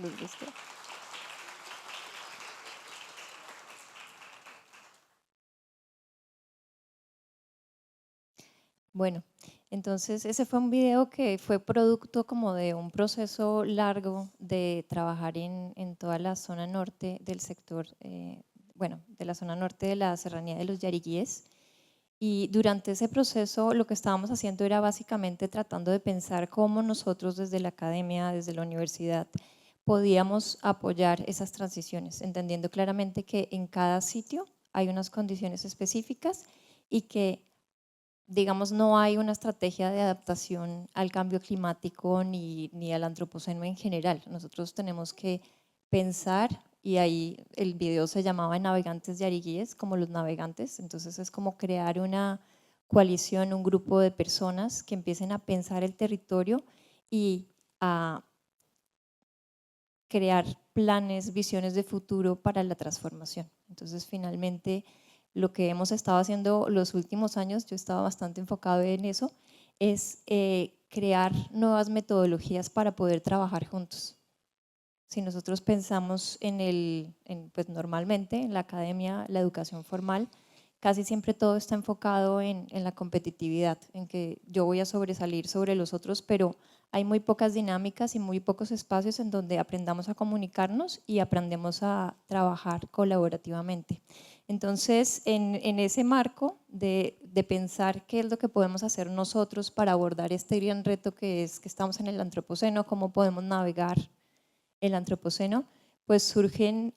¿Les gustó? Bueno, entonces ese fue un video que fue producto como de un proceso largo de trabajar en toda la zona norte del sector, bueno, de la zona norte de la serranía de los Yariguíes. Y durante ese proceso lo que estábamos haciendo era básicamente tratando de pensar cómo nosotros desde la academia, desde la universidad, podíamos apoyar esas transiciones, entendiendo claramente que en cada sitio hay unas condiciones específicas y que, digamos, no hay una estrategia de adaptación al cambio climático ni al antropoceno en general. Nosotros tenemos que pensar, y ahí el video se llamaba Navegantes de Yariguíes, como los navegantes, entonces es como crear una coalición, un grupo de personas que empiecen a pensar el territorio y a crear planes, visiones de futuro para la transformación. Entonces finalmente lo que hemos estado haciendo los últimos años, yo estaba bastante enfocado en eso, es crear nuevas metodologías para poder trabajar juntos. Si nosotros pensamos pues normalmente en la academia, la educación formal, casi siempre todo está enfocado en la competitividad, en que yo voy a sobresalir sobre los otros, pero hay muy pocas dinámicas y muy pocos espacios en donde aprendamos a comunicarnos y aprendemos a trabajar colaborativamente. Entonces, en ese marco de pensar qué es lo que podemos hacer nosotros para abordar este gran reto que es que estamos en el antropoceno, cómo podemos navegar el antropoceno, pues surgen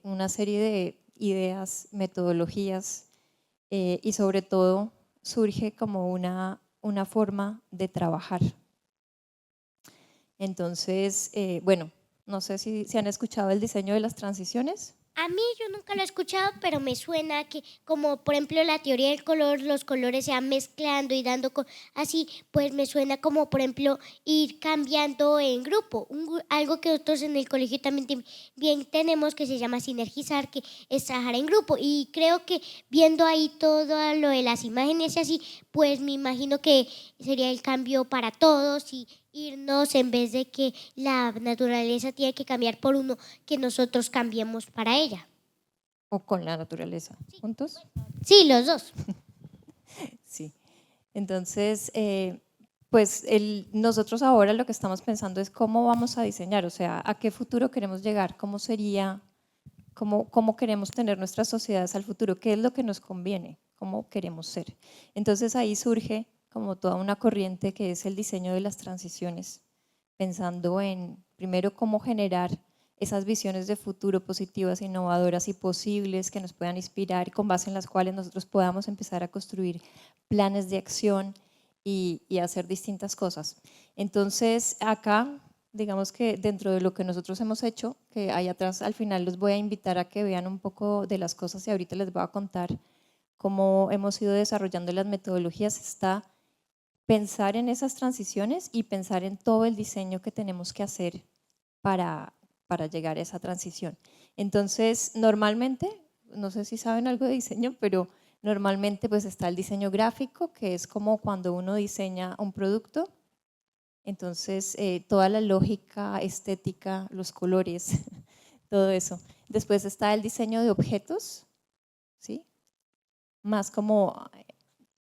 una serie de ideas, metodologías y sobre todo surge como una forma de trabajar. Entonces, bueno, no sé si han escuchado el diseño de las transiciones. A mí yo nunca lo he escuchado, pero me suena que como por ejemplo la teoría del color, los colores se van mezclando y dando así, pues me suena como por ejemplo ir cambiando en grupo, algo que nosotros en el colegio también bien tenemos que se llama sinergizar, que es trabajar en grupo, y creo que viendo ahí todo lo de las imágenes y así, pues me imagino que sería el cambio para todos y irnos en vez de que la naturaleza tiene que cambiar por uno, que nosotros cambiemos para ella. ¿O con la naturaleza? Sí. ¿Juntos? Sí, los dos. Sí. Entonces, pues nosotros ahora lo que estamos pensando es cómo vamos a diseñar, o sea, a qué futuro queremos llegar, cómo sería, cómo queremos tener nuestras sociedades al futuro, qué es lo que nos conviene, cómo queremos ser. Entonces ahí surge como toda una corriente que es el diseño de las transiciones, pensando en, primero, cómo generar esas visiones de futuro positivas, innovadoras y posibles que nos puedan inspirar, con base en las cuales nosotros podamos empezar a construir planes de acción y hacer distintas cosas. Entonces, acá, digamos que dentro de lo que nosotros hemos hecho, que ahí atrás al final los voy a invitar a que vean un poco de las cosas y ahorita les voy a contar cómo hemos ido desarrollando las metodologías, está pensar en esas transiciones y pensar en todo el diseño que tenemos que hacer para llegar a esa transición. Entonces, normalmente, no sé si saben algo de diseño, pero normalmente pues está el diseño gráfico, que es como cuando uno diseña un producto. Entonces, toda la lógica, estética, los colores, todo eso. Después está el diseño de objetos, ¿sí? Más como...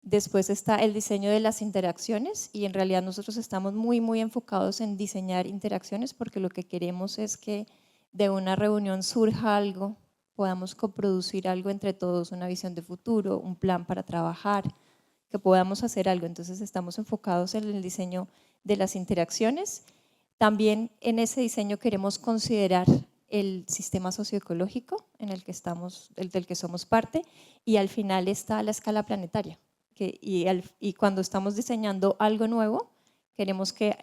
Después está el diseño de las interacciones y en realidad nosotros estamos muy enfocados en diseñar interacciones porque lo que queremos es que de una reunión surja algo, podamos coproducir algo entre todos, una visión de futuro, un plan para trabajar, que podamos hacer algo. Entonces estamos enfocados en el diseño de las interacciones. También en ese diseño queremos considerar el sistema socioecológico en el que estamos, del que somos parte, y al final está la escala planetaria. Y cuando estamos diseñando algo nuevo, queremos que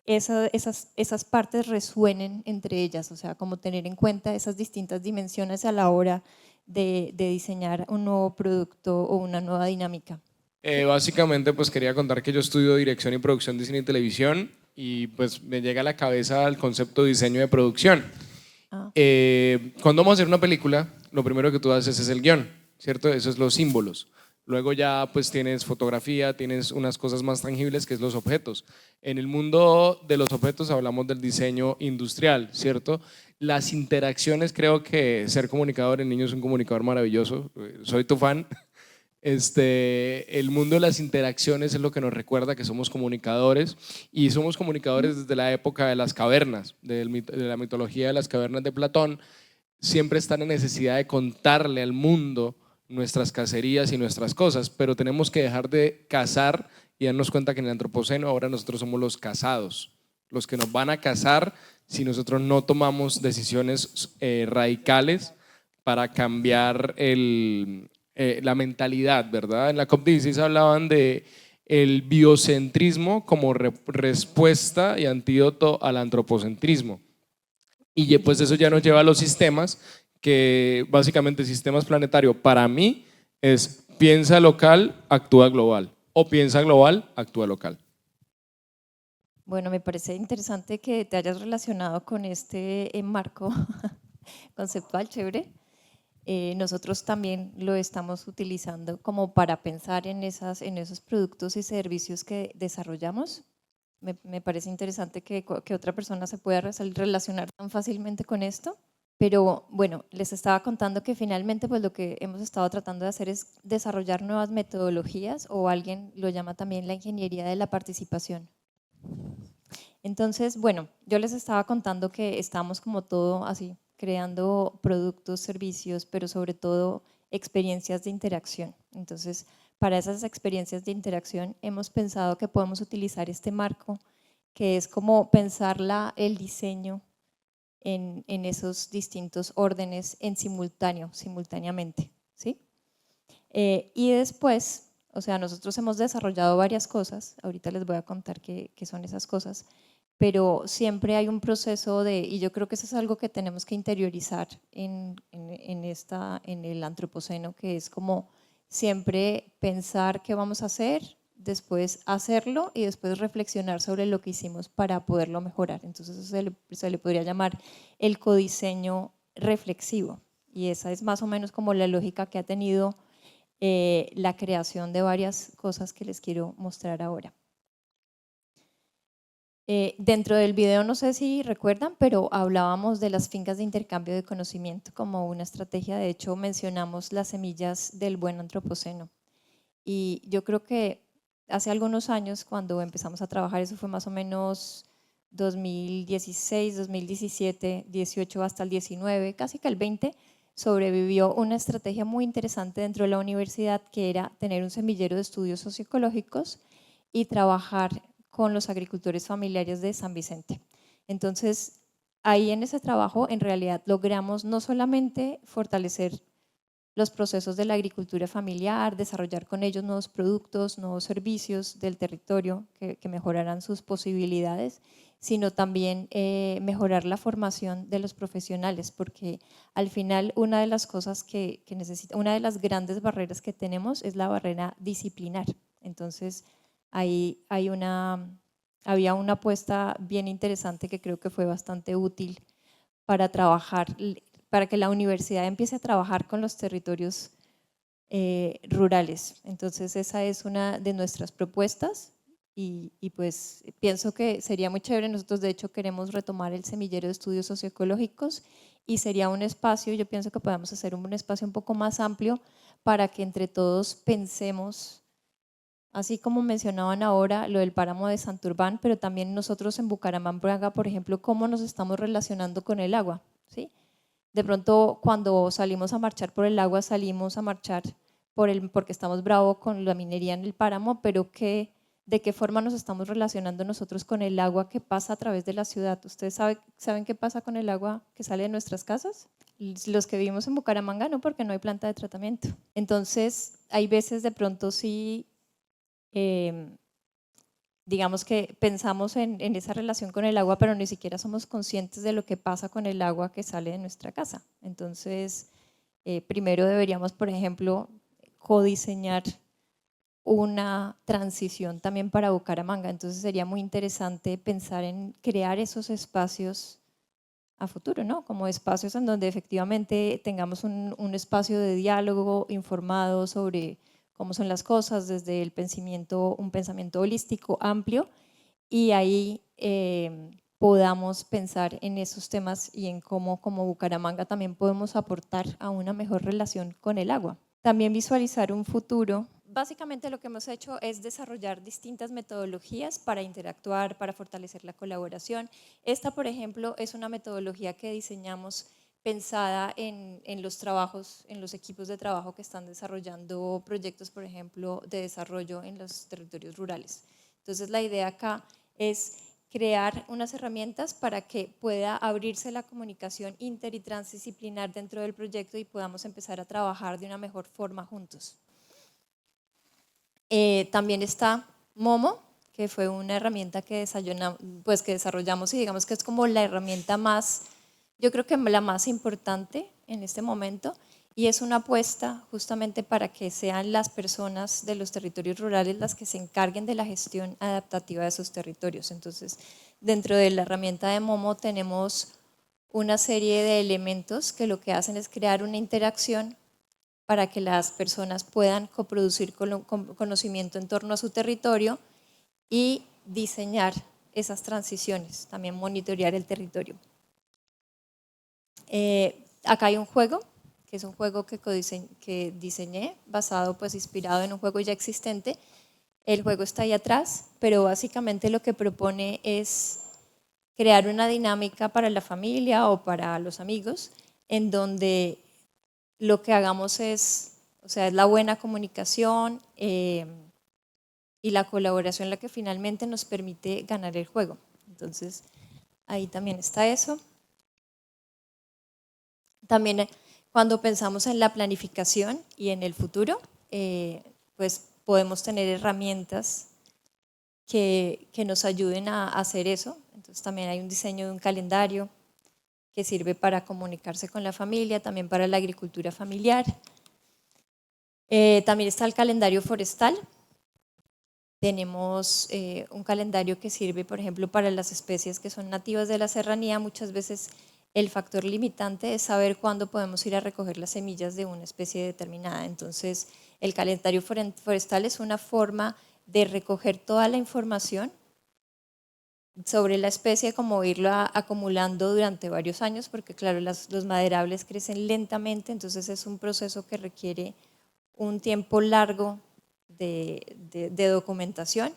esas partes resuenen entre ellas, o sea, como tener en cuenta esas distintas dimensiones a la hora de diseñar un nuevo producto o una nueva dinámica. Básicamente, pues quería contar que yo estudio dirección y producción de cine y televisión y pues me llega a la cabeza el concepto de diseño de producción. Cuando vamos a hacer una película, lo primero que tú haces es el guión, ¿cierto? Eso es los símbolos. Luego ya pues tienes fotografía, tienes unas cosas más tangibles que es los objetos. En el mundo de los objetos hablamos del diseño industrial, ¿cierto? Las interacciones, creo que ser comunicador, el niño es un comunicador maravilloso, soy tu fan. El mundo de las interacciones es lo que nos recuerda que somos comunicadores, y somos comunicadores desde la época de las cavernas, de la mitología de las cavernas de Platón. Siempre están en necesidad de contarle al mundo nuestras cacerías y nuestras cosas, pero tenemos que dejar de cazar y darnos cuenta que en el antropoceno ahora nosotros somos los cazados, los que nos van a cazar si nosotros no tomamos decisiones radicales para cambiar la mentalidad, ¿verdad? En la COP16 hablaban de el biocentrismo como respuesta y antídoto al antropocentrismo, y pues eso ya nos lleva a los sistemas, que básicamente sistemas planetarios para mí es piensa local, actúa global, o piensa global, actúa local. Bueno, me parece interesante que te hayas relacionado con este marco conceptual, chévere. Nosotros también lo estamos utilizando como para pensar en esos productos y servicios que desarrollamos. Me parece interesante que otra persona se pueda relacionar tan fácilmente con esto. Pero bueno, les estaba contando que finalmente pues lo que hemos estado tratando de hacer es desarrollar nuevas metodologías, o alguien lo llama también la ingeniería de la participación. Entonces, bueno, yo les estaba contando que estamos como todo así, creando productos, servicios, pero sobre todo experiencias de interacción. Entonces, para esas experiencias de interacción hemos pensado que podemos utilizar este marco, que es como pensar el diseño en esos distintos órdenes en simultáneamente, ¿sí? Y después, o sea, nosotros hemos desarrollado varias cosas, ahorita les voy a contar qué son esas cosas, pero siempre hay un proceso y yo creo que eso es algo que tenemos que interiorizar en el antropoceno, que es como siempre pensar qué vamos a hacer, después hacerlo y después reflexionar sobre lo que hicimos para poderlo mejorar. Entonces eso se le podría llamar el codiseño reflexivo, y esa es más o menos como la lógica que ha tenido la creación de varias cosas que les quiero mostrar ahora. Dentro del video, no sé si recuerdan, pero hablábamos de las fincas de intercambio de conocimiento como una estrategia. De hecho, mencionamos las semillas del buen antropoceno, y yo creo que hace algunos años, cuando empezamos a trabajar, eso fue más o menos 2016, 2017, 18 hasta el 19, casi que el 20, sobrevivió una estrategia muy interesante dentro de la universidad, que era tener un semillero de estudios socioecológicos y trabajar con los agricultores familiares de San Vicente. Entonces, ahí en ese trabajo, en realidad, logramos no solamente fortalecer los procesos de la agricultura familiar, desarrollar con ellos nuevos productos, nuevos servicios del territorio que mejorarán sus posibilidades, sino también mejorar la formación de los profesionales, porque al final una de las cosas una de las grandes barreras que tenemos es la barrera disciplinar. Entonces, ahí había una apuesta bien interesante que creo que fue bastante útil para trabajar, para que la universidad empiece a trabajar con los territorios rurales. Entonces esa es una de nuestras propuestas, y pues pienso que sería muy chévere. Nosotros de hecho queremos retomar el semillero de estudios socioecológicos, y sería un espacio, yo pienso que podemos hacer un espacio un poco más amplio para que entre todos pensemos, así como mencionaban ahora lo del páramo de Santurbán, pero también nosotros en Bucaramanga, por ejemplo, cómo nos estamos relacionando con el agua, ¿sí? De pronto, cuando salimos a marchar por el agua, salimos a marchar porque estamos bravos con la minería en el páramo, pero ¿qué de qué forma nos estamos relacionando nosotros con el agua que pasa a través de la ciudad. ¿Ustedes saben qué pasa con el agua que sale de nuestras casas? Los que vivimos en Bucaramanga no, porque no hay planta de tratamiento. Entonces, hay veces de pronto sí, digamos que pensamos en esa relación con el agua, pero ni siquiera somos conscientes de lo que pasa con el agua que sale de nuestra casa. Entonces, primero deberíamos, por ejemplo, codiseñar una transición también para Bucaramanga. Entonces sería muy interesante pensar en crear esos espacios a futuro, ¿no? Como espacios en donde efectivamente tengamos un espacio de diálogo informado sobre cómo son las cosas desde el pensamiento, un pensamiento holístico amplio, y ahí podamos pensar en esos temas y en cómo como Bucaramanga también podemos aportar a una mejor relación con el agua. También visualizar un futuro. Básicamente lo que hemos hecho es desarrollar distintas metodologías para interactuar, para fortalecer la colaboración. Esta, por ejemplo, es una metodología que diseñamos pensada en los trabajos, en los equipos de trabajo que están desarrollando proyectos, por ejemplo, de desarrollo en los territorios rurales. Entonces la idea acá es crear unas herramientas para que pueda abrirse la comunicación inter y transdisciplinar dentro del proyecto y podamos empezar a trabajar de una mejor forma juntos. También está Momo, que fue una herramienta que desarrollamos y digamos que es como la herramienta más, yo creo que la más importante en este momento, y es una apuesta justamente para que sean las personas de los territorios rurales las que se encarguen de la gestión adaptativa de sus territorios. Entonces, dentro de la herramienta de Momo tenemos una serie de elementos que lo que hacen es crear una interacción para que las personas puedan coproducir conocimiento en torno a su territorio y diseñar esas transiciones, también monitorear el territorio. Acá hay un juego, que es un juego que diseñé, basado, pues inspirado en un juego ya existente. El juego está ahí atrás, pero básicamente lo que propone es crear una dinámica para la familia o para los amigos, en donde lo que hagamos es la buena comunicación y la colaboración la que finalmente nos permite ganar el juego. Entonces, ahí también está eso. También cuando pensamos en la planificación y en el futuro, pues podemos tener herramientas que nos ayuden a hacer eso. Entonces también hay un diseño de un calendario que sirve para comunicarse con la familia, también para la agricultura familiar. También está el calendario forestal. Tenemos un calendario que sirve, por ejemplo, para las especies que son nativas de la serranía. Muchas veces el factor limitante es saber cuándo podemos ir a recoger las semillas de una especie determinada. Entonces, el calendario forestal es una forma de recoger toda la información sobre la especie, como irlo acumulando durante varios años, porque claro, los maderables crecen lentamente, entonces es un proceso que requiere un tiempo largo de documentación.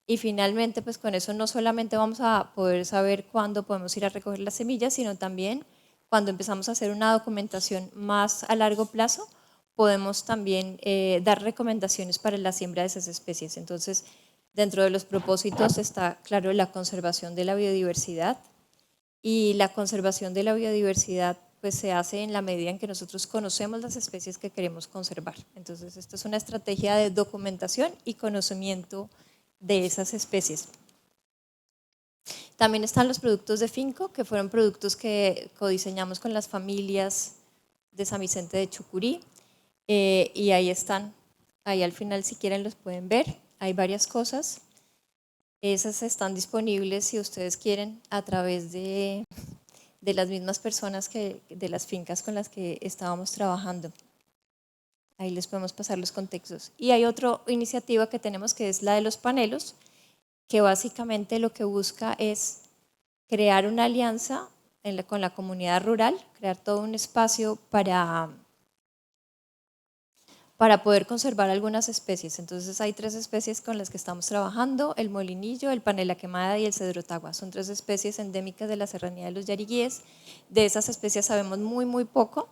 Y finalmente, pues con eso no solamente vamos a poder saber cuándo podemos ir a recoger las semillas, sino también cuando empezamos a hacer una documentación más a largo plazo, podemos también dar recomendaciones para la siembra de esas especies. Entonces, dentro de los propósitos está, claro, la conservación de la biodiversidad, y la conservación de la biodiversidad pues se hace en la medida en que nosotros conocemos las especies que queremos conservar. Entonces, esto es una estrategia de documentación y conocimiento de esas especies. También están los productos de Finco, que fueron productos que codiseñamos con las familias de San Vicente de Chucurí, y ahí están, ahí al final si quieren los pueden ver, hay varias cosas. Esas están disponibles si ustedes quieren a través de las mismas personas de las fincas con las que estábamos trabajando. Ahí les podemos pasar los contextos. Y hay otra iniciativa que tenemos que es la de los panelos, que básicamente lo que busca es crear una alianza con la comunidad rural, crear todo un espacio para poder conservar algunas especies. Entonces hay 3 especies con las que estamos trabajando: el molinillo, el panela quemada y el cedro tagua. Son 3 especies endémicas de la serranía de los Yariguíes. De esas especies sabemos muy poco,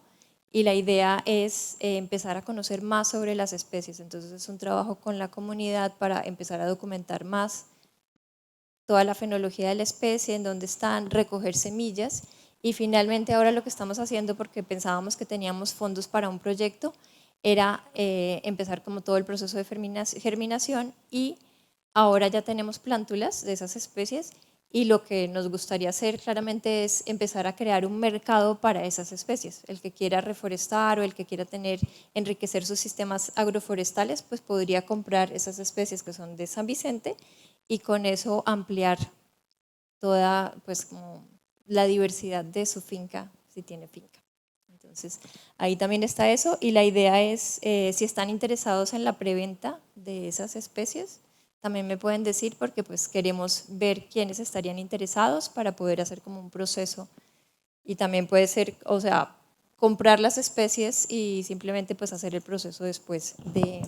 y la idea es empezar a conocer más sobre las especies. Entonces es un trabajo con la comunidad para empezar a documentar más toda la fenología de la especie, en dónde están, recoger semillas y finalmente ahora lo que estamos haciendo, porque pensábamos que teníamos fondos para un proyecto, era empezar como todo el proceso de germinación y ahora ya tenemos plántulas de esas especies y lo que nos gustaría hacer claramente es empezar a crear un mercado para esas especies. El que quiera reforestar o el que quiera enriquecer sus sistemas agroforestales, pues podría comprar esas especies que son de San Vicente y con eso ampliar toda pues, como la diversidad de su finca, si tiene finca. Entonces, ahí también está eso y la idea es, si están interesados en la preventa de esas especies, también me pueden decir porque pues queremos ver quiénes estarían interesados para poder hacer como un proceso y también puede ser, o sea, comprar las especies y simplemente pues hacer el proceso después de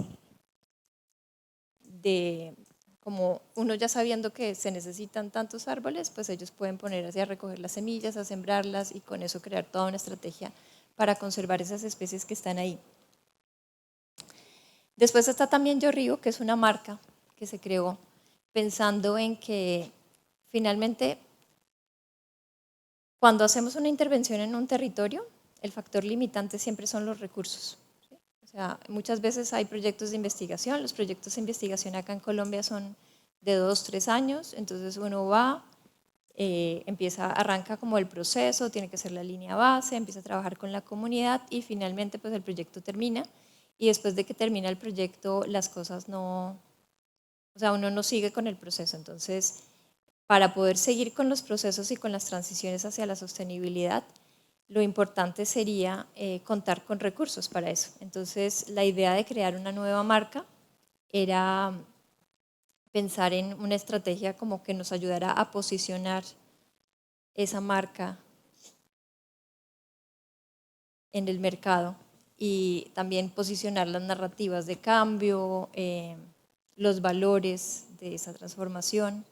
como uno ya sabiendo que se necesitan tantos árboles, pues ellos pueden ponerse a recoger las semillas, a sembrarlas y con eso crear toda una estrategia para conservar esas especies que están ahí. Después está también Yo Río, que es una marca que se creó pensando en que finalmente cuando hacemos una intervención en un territorio, el factor limitante siempre son los recursos. ¿Sí? O sea, muchas veces hay proyectos de investigación, los proyectos de investigación acá en Colombia son de 2-3 años, entonces uno va, arranca como el proceso, tiene que hacer la línea base, empieza a trabajar con la comunidad y finalmente pues el proyecto termina y después de que termina el proyecto las cosas no, o sea, uno no sigue con el proceso. Entonces, para poder seguir con los procesos y con las transiciones hacia la sostenibilidad, lo importante sería contar con recursos para eso. Entonces, la idea de crear una nueva marca era pensar en una estrategia como que nos ayudara a posicionar esa marca en el mercado y también posicionar las narrativas de cambio, los valores de esa transformación,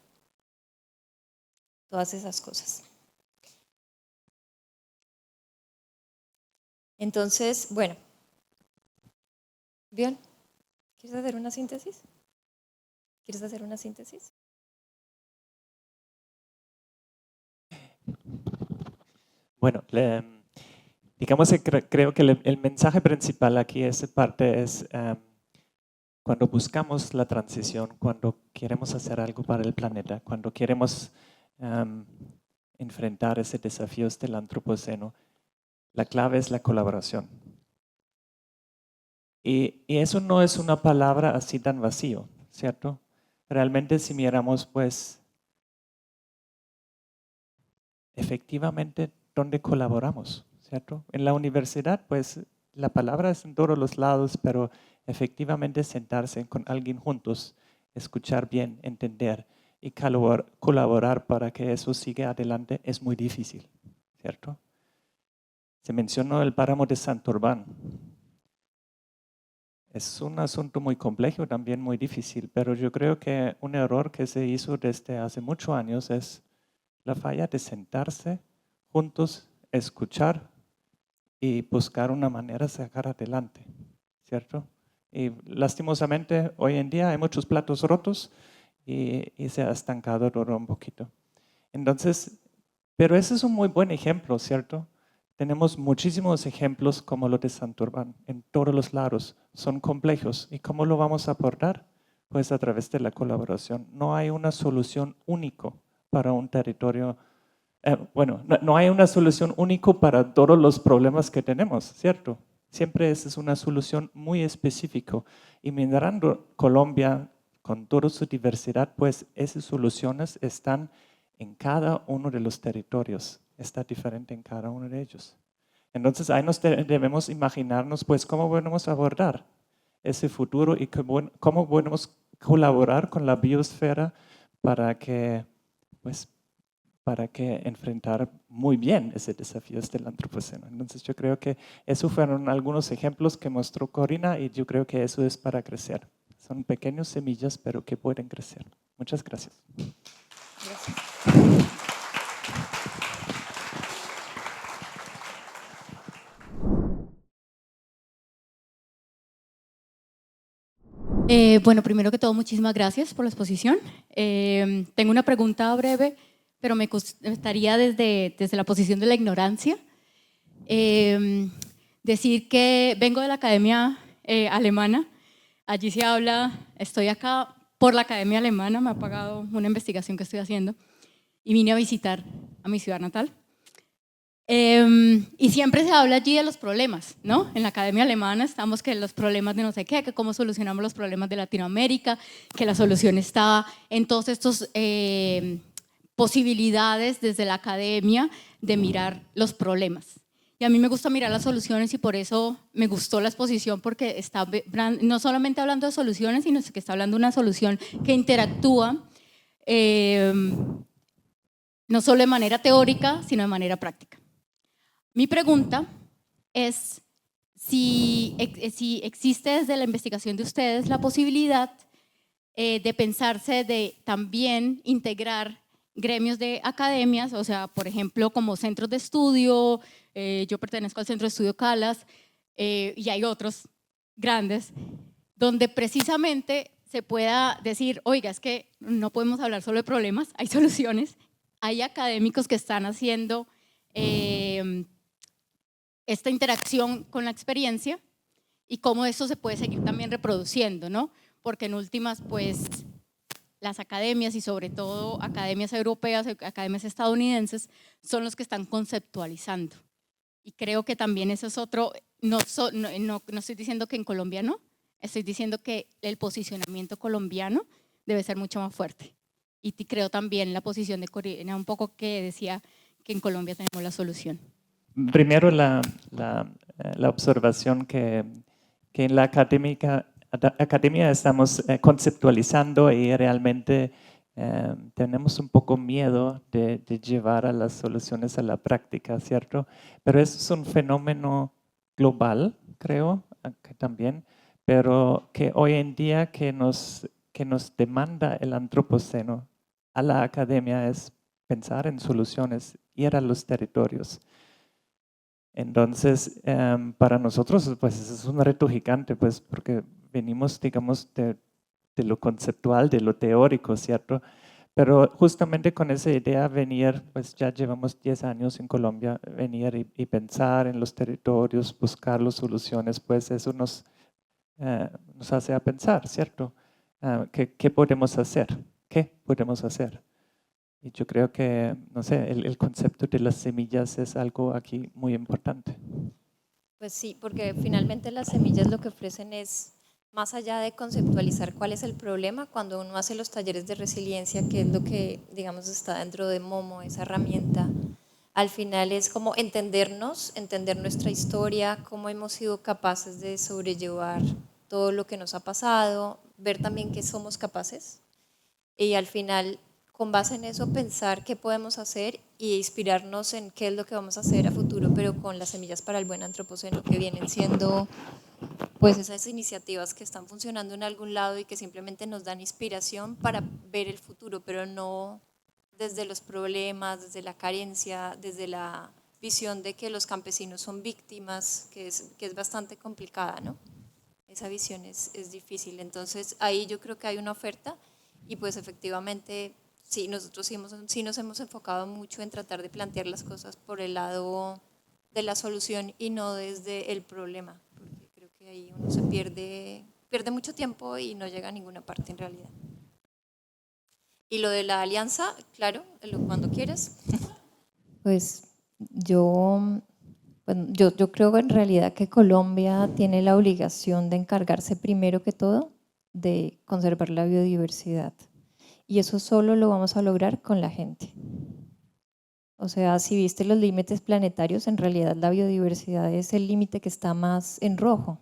todas esas cosas. Entonces, bueno, ¿bien? ¿Quieres hacer una síntesis? ¿Quieres hacer una síntesis? Bueno, digamos que creo que el mensaje principal aquí, esa parte es cuando buscamos la transición, cuando queremos hacer algo para el planeta, cuando queremos enfrentar ese desafío del antropoceno, la clave es la colaboración. Y eso no es una palabra así tan vacío, ¿cierto? Realmente si miramos, pues, efectivamente, ¿dónde colaboramos? ¿Cierto? En la universidad, pues, la palabra es en todos los lados, pero efectivamente sentarse con alguien juntos, escuchar bien, entender y colaborar para que eso siga adelante es muy difícil, ¿cierto? Se mencionó el páramo de Santurbán. Es un asunto muy complejo, también muy difícil, pero yo creo que un error que se hizo desde hace muchos años es la falla de sentarse juntos, escuchar y buscar una manera de sacar adelante, ¿cierto? Y lastimosamente hoy en día hay muchos platos rotos y se ha estancado todo un poquito. Entonces, pero ese es un muy buen ejemplo, ¿cierto? Tenemos muchísimos ejemplos como lo de Santurbán en todos los lados, son complejos. ¿Y cómo lo vamos a abordar? Pues a través de la colaboración. No hay una solución única para un territorio. No hay una solución única para todos los problemas que tenemos, ¿cierto? Siempre esa es una solución muy específica. Y mirando Colombia con toda su diversidad, pues esas soluciones están en cada uno de los territorios. Está diferente en cada uno de ellos. Entonces ahí nos debemos imaginarnos pues cómo podemos abordar ese futuro y cómo podemos colaborar con la biosfera para que enfrentar muy bien ese desafío del antropoceno. Entonces yo creo que esos fueron algunos ejemplos que mostró Corina y yo creo que eso es para crecer. Son pequeñas semillas pero que pueden crecer. Muchas gracias. Gracias. Bueno, primero que todo, muchísimas gracias por la exposición. Tengo una pregunta breve, pero me gustaría desde la posición de la ignorancia decir que vengo de la Academia Alemana. Allí se habla, estoy acá por la Academia Alemana, me ha pagado una investigación que estoy haciendo y vine a visitar a mi ciudad natal. Y siempre se habla allí de los problemas, ¿no? En la Academia Alemana estamos que los problemas de no sé qué, que cómo solucionamos los problemas de Latinoamérica, que la solución está en todos estos posibilidades desde la academia de mirar los problemas. Y a mí me gusta mirar las soluciones y por eso me gustó la exposición, porque está no solamente hablando de soluciones, sino que está hablando de una solución que interactúa no solo de manera teórica, sino de manera práctica. Mi pregunta es si existe desde la investigación de ustedes la posibilidad de pensarse de también integrar gremios de academias, o sea, por ejemplo, como centros de estudio, yo pertenezco al Centro de Estudio Calas y hay otros grandes, donde precisamente se pueda decir, oiga, es que no podemos hablar solo de problemas, hay soluciones, hay académicos que están haciendo esta interacción con la experiencia y cómo eso se puede seguir también reproduciendo, ¿no? Porque en últimas, pues, las academias y sobre todo academias europeas, academias estadounidenses, son los que están conceptualizando. Y creo que también eso es otro, no estoy diciendo que en Colombia no, estoy diciendo que el posicionamiento colombiano debe ser mucho más fuerte. Y creo también la posición de Corina, un poco que decía que en Colombia tenemos la solución. Primero la observación que en la academia estamos conceptualizando y realmente tenemos un poco miedo de llevar a las soluciones a la práctica, ¿cierto? Pero eso es un fenómeno global, creo, que también, pero que hoy en día que nos demanda el antropoceno a la academia es pensar en soluciones, ir a los territorios. Entonces, para nosotros, pues es un reto gigante, pues, porque venimos, digamos, de lo conceptual, de lo teórico, ¿cierto? Pero justamente con esa idea venir, pues ya llevamos 10 años en Colombia, venir y pensar en los territorios, buscar las soluciones, pues eso nos hace a pensar, ¿cierto? ¿Qué podemos hacer? ¿Qué podemos hacer? Y yo creo que, no sé, el concepto de las semillas es algo aquí muy importante. Pues sí, porque finalmente las semillas lo que ofrecen es, más allá de conceptualizar cuál es el problema, cuando uno hace los talleres de resiliencia, que es lo que, digamos, está dentro de Momo, esa herramienta, al final es como entendernos, entender nuestra historia, cómo hemos sido capaces de sobrellevar todo lo que nos ha pasado, ver también qué somos capaces y al final, con base en eso, pensar qué podemos hacer y inspirarnos en qué es lo que vamos a hacer a futuro, pero con las semillas para el buen antropoceno, que vienen siendo pues esas iniciativas que están funcionando en algún lado y que simplemente nos dan inspiración para ver el futuro, pero no desde los problemas, desde la carencia, desde la visión de que los campesinos son víctimas, que es bastante complicada, ¿no? Esa visión es difícil. Entonces ahí yo creo que hay una oferta y pues efectivamente sí, nosotros sí nos hemos enfocado mucho en tratar de plantear las cosas por el lado de la solución y no desde el problema, porque creo que ahí uno se pierde mucho tiempo y no llega a ninguna parte en realidad. Y lo de la alianza, claro, cuando quieras. Pues yo creo en realidad que Colombia tiene la obligación de encargarse primero que todo de conservar la biodiversidad. Y eso solo lo vamos a lograr con la gente. O sea, si viste los límites planetarios, en realidad la biodiversidad es el límite que está más en rojo.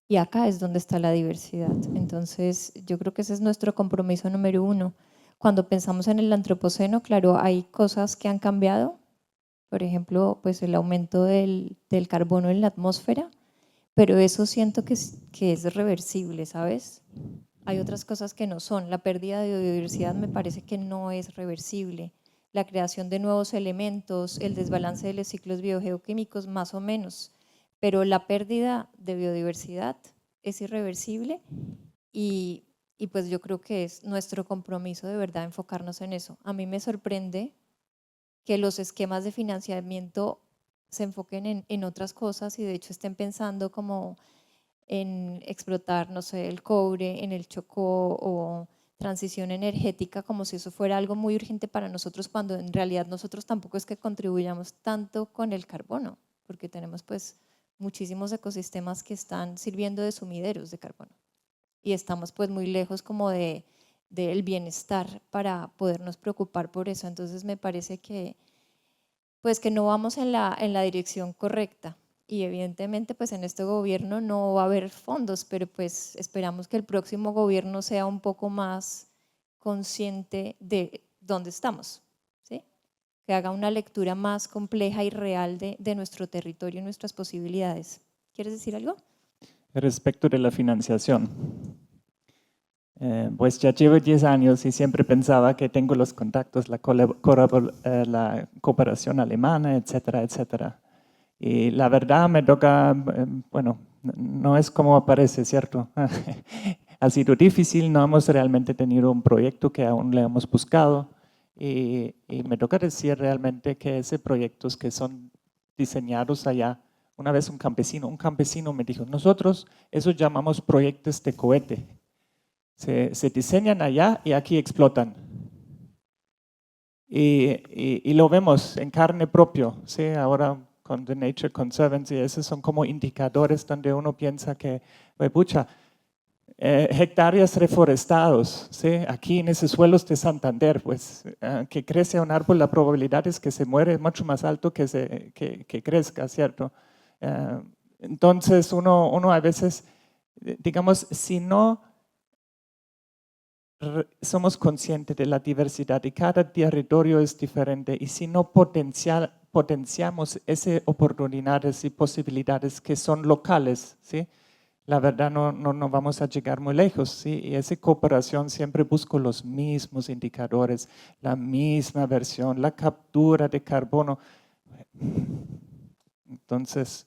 Y acá es donde está la diversidad. Entonces, yo creo que ese es nuestro compromiso número 1. Cuando pensamos en el antropoceno, claro, hay cosas que han cambiado. Por ejemplo, pues el aumento del carbono en la atmósfera. Pero eso siento que es reversible, ¿sabes? Hay otras cosas que no son. La pérdida de biodiversidad me parece que no es reversible. La creación de nuevos elementos, el desbalance de los ciclos biogeoquímicos, más o menos. Pero la pérdida de biodiversidad es irreversible y pues yo creo que es nuestro compromiso de verdad enfocarnos en eso. A mí me sorprende que los esquemas de financiamiento se enfoquen en otras cosas y de hecho estén pensando como en explotar, no sé, el cobre en el Chocó o transición energética como si eso fuera algo muy urgente para nosotros, cuando en realidad nosotros tampoco es que contribuyamos tanto con el carbono, porque tenemos pues muchísimos ecosistemas que están sirviendo de sumideros de carbono y estamos pues muy lejos como del bienestar para podernos preocupar por eso. Entonces me parece que pues que no vamos en la dirección correcta y evidentemente pues en este gobierno no va a haber fondos, pero pues esperamos que el próximo gobierno sea un poco más consciente de dónde estamos, ¿sí? Que haga una lectura más compleja y real de nuestro territorio y nuestras posibilidades. ¿Quieres decir algo? Respecto de la financiación, pues ya llevo 10 años y siempre pensaba que tengo los contactos, la cooperación alemana, etcétera, etcétera. Y la verdad me toca, bueno, no es como parece, ¿cierto? Ha sido difícil, no hemos realmente tenido un proyecto que aún le hemos buscado y me toca decir realmente que esos proyectos que son diseñados allá, una vez un campesino me dijo, nosotros eso llamamos proyectos de cohete. Se diseñan allá y aquí explotan. Y lo vemos en carne propia, ¿sí? Ahora con The Nature Conservancy, esos son como indicadores donde uno piensa que, pucha, hectáreas reforestados, ¿sí? Aquí en esos suelos de Santander, pues que crece un árbol, la probabilidad es que se muere mucho más alto que crezca, ¿cierto? Entonces uno a veces, digamos, si no somos conscientes de la diversidad y cada territorio es diferente y si no potenciamos esas oportunidades y posibilidades que son locales, ¿sí? La verdad no vamos a llegar muy lejos, ¿sí? Y esa cooperación siempre busca los mismos indicadores, la misma versión, la captura de carbono. Entonces,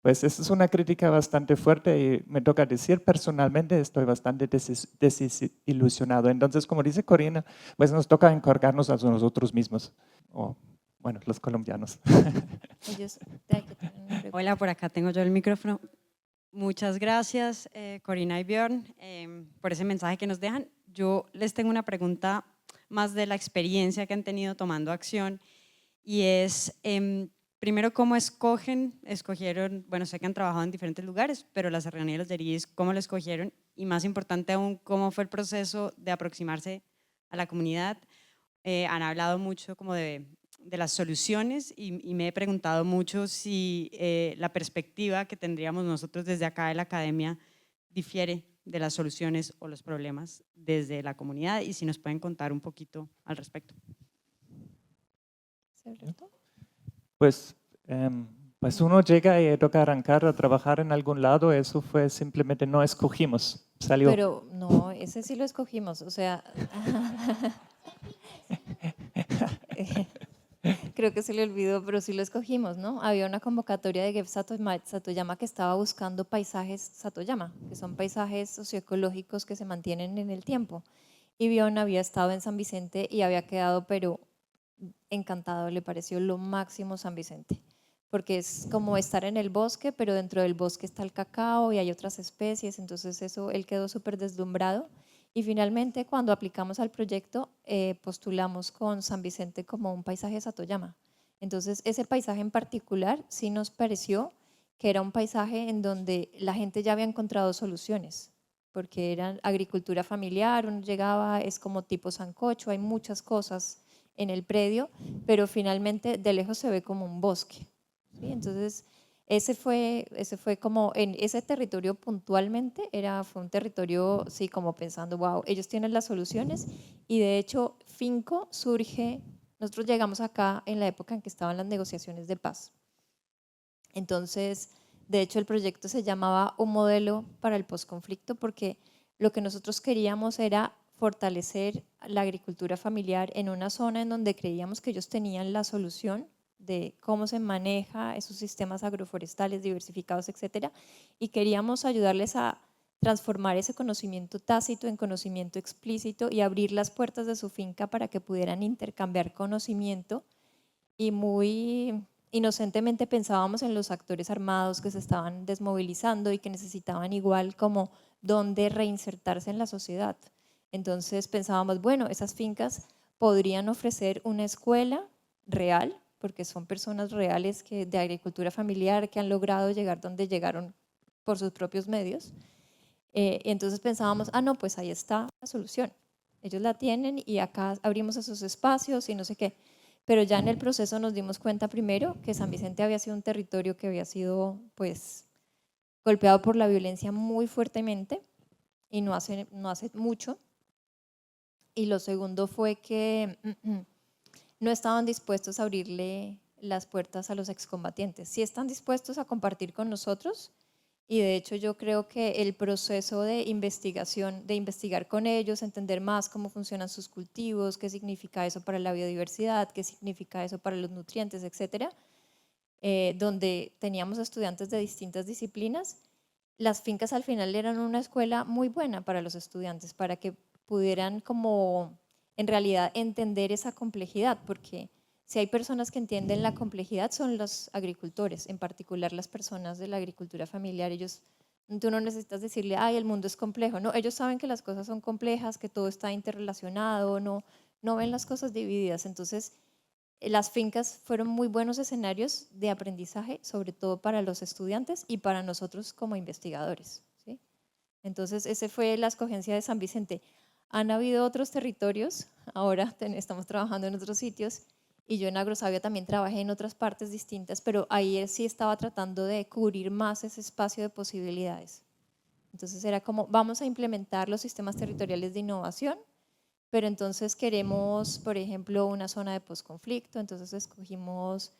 pues esa es una crítica bastante fuerte y me toca decir personalmente estoy bastante desilusionado. Entonces, como dice Corina, pues nos toca encargarnos a nosotros mismos, o bueno, los colombianos. Hola, por acá tengo yo el micrófono. Muchas gracias, Corina y Björn, por ese mensaje que nos dejan. Yo les tengo una pregunta más de la experiencia que han tenido tomando acción y es... primero, ¿cómo escogieron, bueno, sé que han trabajado en diferentes lugares, pero la Serranía de los Derís, ¿cómo lo escogieron? Y más importante aún, ¿cómo fue el proceso de aproximarse a la comunidad? Han hablado mucho como de las soluciones y me he preguntado mucho si la perspectiva que tendríamos nosotros desde acá de la academia difiere de las soluciones o los problemas desde la comunidad y si nos pueden contar un poquito al respecto. Pues uno llega y toca arrancar a trabajar en algún lado, eso fue simplemente no escogimos, salió. Pero no, ese sí lo escogimos, o sea, creo que se le olvidó, pero sí lo escogimos, ¿no? Había una convocatoria de Geb Satoyama que estaba buscando paisajes Satoyama, que son paisajes socioecológicos que se mantienen en el tiempo. Y Björn había estado en San Vicente y había quedado, pero encantado, le pareció lo máximo San Vicente, porque es como estar en el bosque, pero dentro del bosque está el cacao y hay otras especies, entonces eso, él quedó súper deslumbrado y finalmente cuando aplicamos al proyecto postulamos con San Vicente como un paisaje Satoyama. Entonces ese paisaje en particular sí nos pareció que era un paisaje en donde la gente ya había encontrado soluciones, porque era agricultura familiar, uno llegaba, es como tipo sancocho, hay muchas cosas en el predio, pero finalmente de lejos se ve como un bosque, ¿sí? Entonces ese fue como en ese territorio puntualmente, fue un territorio, sí, como pensando, wow, ellos tienen las soluciones y de hecho Finco surge, nosotros llegamos acá en la época en que estaban las negociaciones de paz. Entonces, de hecho el proyecto se llamaba Un modelo para el posconflicto porque lo que nosotros queríamos era fortalecer la agricultura familiar en una zona en donde creíamos que ellos tenían la solución de cómo se maneja esos sistemas agroforestales diversificados, etcétera, y queríamos ayudarles a transformar ese conocimiento tácito en conocimiento explícito y abrir las puertas de su finca para que pudieran intercambiar conocimiento. Y muy inocentemente pensábamos en los actores armados que se estaban desmovilizando y que necesitaban igual como dónde reinsertarse en la sociedad. Entonces pensábamos, bueno, esas fincas podrían ofrecer una escuela real, porque son personas reales de agricultura familiar que han logrado llegar donde llegaron por sus propios medios. Entonces pensábamos, no, pues ahí está la solución. Ellos la tienen y acá abrimos esos espacios y no sé qué. Pero ya en el proceso nos dimos cuenta primero que San Vicente había sido un territorio que había sido pues golpeado por la violencia muy fuertemente y no hace mucho. Y lo segundo fue que no estaban dispuestos a abrirle las puertas a los excombatientes. Sí están dispuestos a compartir con nosotros y de hecho yo creo que el proceso de investigación, de investigar con ellos, entender más cómo funcionan sus cultivos, qué significa eso para la biodiversidad, qué significa eso para los nutrientes, etcétera, donde teníamos estudiantes de distintas disciplinas, las fincas al final eran una escuela muy buena para los estudiantes, para que pudieran como en realidad entender esa complejidad, porque si hay personas que entienden la complejidad son los agricultores, en particular las personas de la agricultura familiar. Tú no necesitas decirle, el mundo es complejo, no, ellos saben que las cosas son complejas, que todo está interrelacionado, no ven las cosas divididas. Entonces las fincas fueron muy buenos escenarios de aprendizaje, sobre todo para los estudiantes y para nosotros como investigadores, ¿sí? Entonces esa fue la escogencia de San Vicente. Han habido otros territorios, ahora estamos trabajando en otros sitios, y yo en Agrosavia también trabajé en otras partes distintas, pero ahí sí estaba tratando de cubrir más ese espacio de posibilidades. Entonces era como, vamos a implementar los sistemas territoriales de innovación, pero entonces queremos, por ejemplo, una zona de posconflicto, entonces escogimos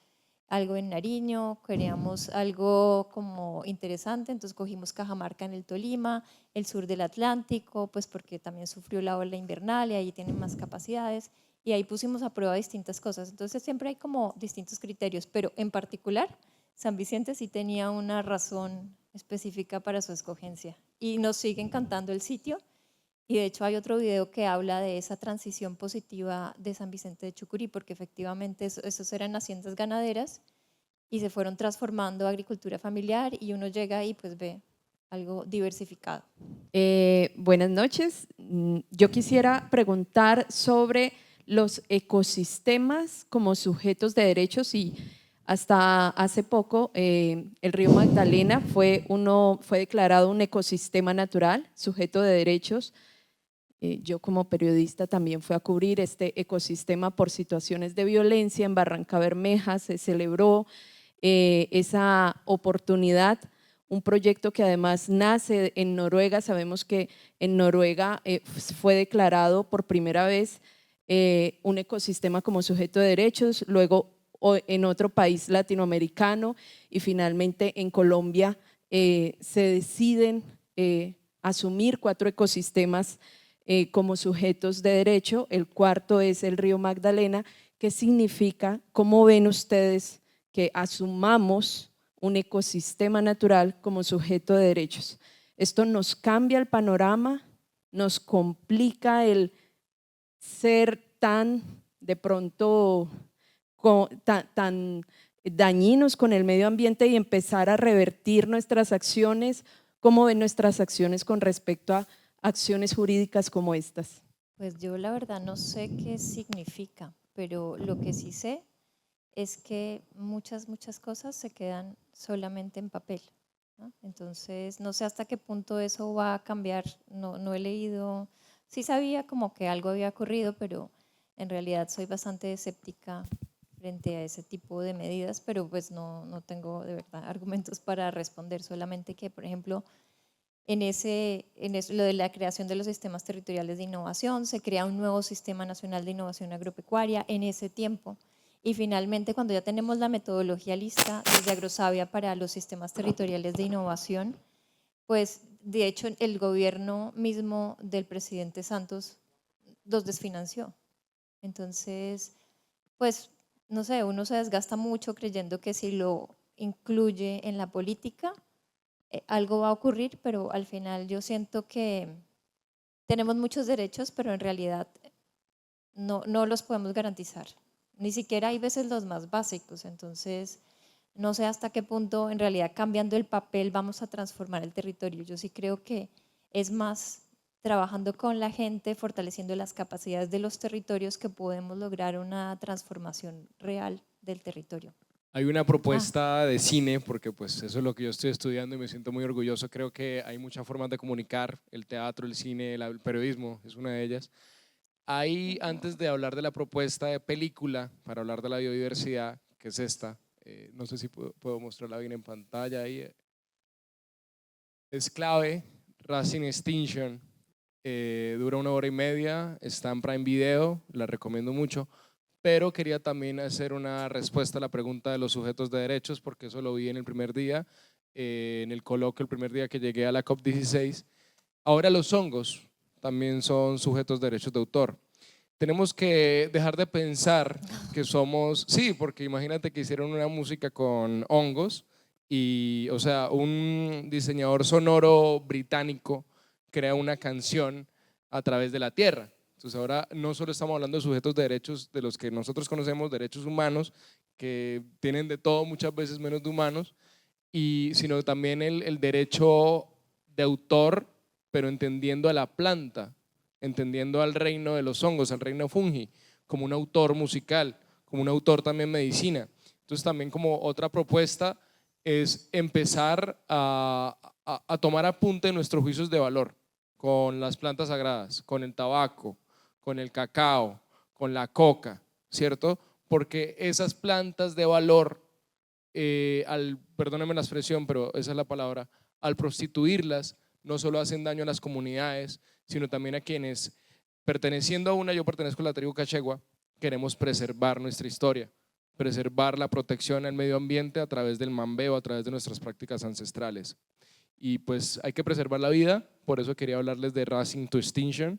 algo en Nariño, queríamos algo como interesante, entonces cogimos Cajamarca en el Tolima, el sur del Atlántico, pues porque también sufrió la ola invernal y ahí tienen más capacidades, y ahí pusimos a prueba distintas cosas. Entonces siempre hay como distintos criterios, pero en particular San Vicente sí tenía una razón específica para su escogencia y nos sigue encantando el sitio. Y de hecho hay otro video que habla de esa transición positiva de San Vicente de Chucurí, porque efectivamente esos eran haciendas ganaderas y se fueron transformando a agricultura familiar y uno llega y pues ve algo diversificado. Buenas noches. Yo quisiera preguntar sobre los ecosistemas como sujetos de derechos y hasta hace poco el río Magdalena fue declarado un ecosistema natural, sujeto de derechos. Yo como periodista también fui a cubrir este ecosistema por situaciones de violencia en Barrancabermeja, se celebró esa oportunidad, un proyecto que además nace en Noruega. Sabemos que en Noruega fue declarado por primera vez un ecosistema como sujeto de derechos, luego en otro país latinoamericano y finalmente en Colombia se deciden asumir 4 ecosistemas como sujetos de derecho. El cuarto es el río Magdalena. ¿Qué significa? ¿Cómo ven ustedes que asumamos un ecosistema natural como sujeto de derechos? ¿Esto nos cambia el panorama? ¿Nos complica el ser tan de pronto tan dañinos con el medio ambiente y empezar a revertir nuestras acciones? ¿Cómo ven nuestras acciones con respecto a acciones jurídicas como estas? Pues yo la verdad no sé qué significa, pero lo que sí sé es que muchas cosas se quedan solamente en papel, ¿no? Entonces no sé hasta qué punto eso va a cambiar, no he leído, sí sabía como que algo había ocurrido, pero en realidad soy bastante escéptica frente a ese tipo de medidas, pero pues no tengo de verdad argumentos para responder, solamente que por ejemplo en lo de la creación de los sistemas territoriales de innovación, se crea un nuevo Sistema Nacional de Innovación Agropecuaria en ese tiempo. Y finalmente, cuando ya tenemos la metodología lista desde Agrosavia para los sistemas territoriales de innovación, pues de hecho el gobierno mismo del presidente Santos los desfinanció. Entonces, pues no sé, uno se desgasta mucho creyendo que si lo incluye en la política, algo va a ocurrir, pero al final yo siento que tenemos muchos derechos, pero en realidad no los podemos garantizar. Ni siquiera hay veces los más básicos, entonces no sé hasta qué punto en realidad cambiando el papel vamos a transformar el territorio. Yo sí creo que es más trabajando con la gente, fortaleciendo las capacidades de los territorios que podemos lograr una transformación real del territorio. Hay una propuesta de cine, porque pues eso es lo que yo estoy estudiando y me siento muy orgulloso. Creo que hay muchas formas de comunicar, el teatro, el cine, el periodismo es una de ellas. Hay, antes de hablar de la propuesta de película, para hablar de la biodiversidad, que es esta, no sé si puedo mostrarla bien en pantalla ahí. Es clave, Racing Extinction, dura 1 hora y media, está en Prime Video, la recomiendo mucho, pero quería también hacer una respuesta a la pregunta de los sujetos de derechos, porque eso lo vi en el primer día, en el coloquio, el primer día que llegué a la COP16. Ahora los hongos también son sujetos de derechos de autor. Tenemos que dejar de pensar que somos, sí, porque imagínate que hicieron una música con hongos y, o sea, un diseñador sonoro británico crea una canción a través de la tierra. Entonces ahora no solo estamos hablando de sujetos de derechos de los que nosotros conocemos, derechos humanos, que tienen de todo muchas veces menos de humanos, sino también el derecho de autor, pero entendiendo a la planta, entendiendo al reino de los hongos, al reino fungi, como un autor musical, como un autor también medicina. Entonces también como otra propuesta es empezar a tomar apunte de nuestros juicios de valor con las plantas sagradas, con el tabaco, con el cacao, con la coca, ¿cierto? Porque esas plantas de valor, perdónenme la expresión, pero esa es la palabra, al prostituirlas, no solo hacen daño a las comunidades, sino también a quienes, perteneciendo a una, yo pertenezco a la tribu Cachegua, queremos preservar nuestra historia, preservar la protección al medio ambiente a través del mambeo, a través de nuestras prácticas ancestrales. Y pues hay que preservar la vida, por eso quería hablarles de Racing to Extinction,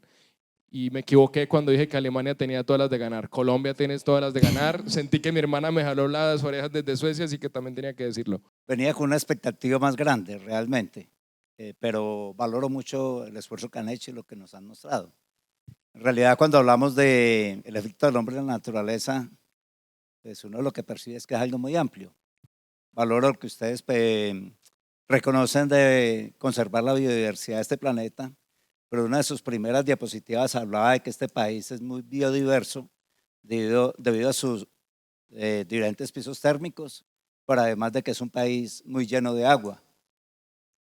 y me equivoqué cuando dije que Alemania tenía todas las de ganar, Colombia tiene todas las de ganar, sentí que mi hermana me jaló las orejas desde Suecia, así que también tenía que decirlo. Venía con una expectativa más grande, realmente. Pero valoro mucho el esfuerzo que han hecho y lo que nos han mostrado. En realidad, cuando hablamos del efecto del hombre en la naturaleza, pues uno lo que percibe es que es algo muy amplio. Valoro lo que ustedes reconocen de conservar la biodiversidad de este planeta, pero una de sus primeras diapositivas hablaba de que este país es muy biodiverso debido a sus diferentes pisos térmicos, pero además de que es un país muy lleno de agua.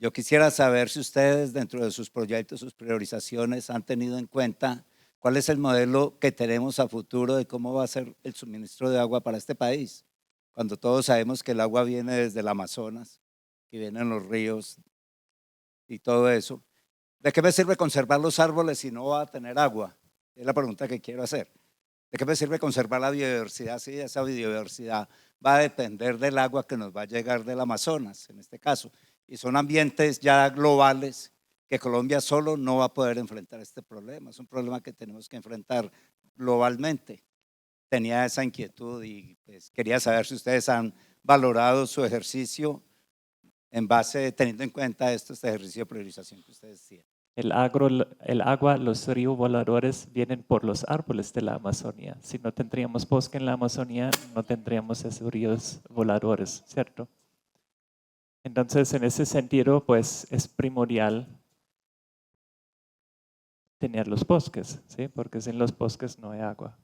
Yo quisiera saber si ustedes dentro de sus proyectos, sus priorizaciones han tenido en cuenta cuál es el modelo que tenemos a futuro de cómo va a ser el suministro de agua para este país, cuando todos sabemos que el agua viene desde el Amazonas, que vienen los ríos y todo eso. ¿De qué me sirve conservar los árboles si no va a tener agua? Es la pregunta que quiero hacer. ¿De qué me sirve conservar la biodiversidad si esa biodiversidad va a depender del agua que nos va a llegar del Amazonas, en este caso? Y son ambientes ya globales que Colombia solo no va a poder enfrentar este problema. Es un problema que tenemos que enfrentar globalmente. Tenía esa inquietud y pues quería saber si ustedes han valorado su ejercicio en base, teniendo en cuenta este ejercicio de priorización que ustedes tienen. El agua, los ríos voladores vienen por los árboles de la Amazonía. Si no tendríamos bosque en la Amazonía, no tendríamos esos ríos voladores, ¿cierto? Entonces, en ese sentido, pues es primordial tener los bosques, ¿sí? Porque sin los bosques no hay agua.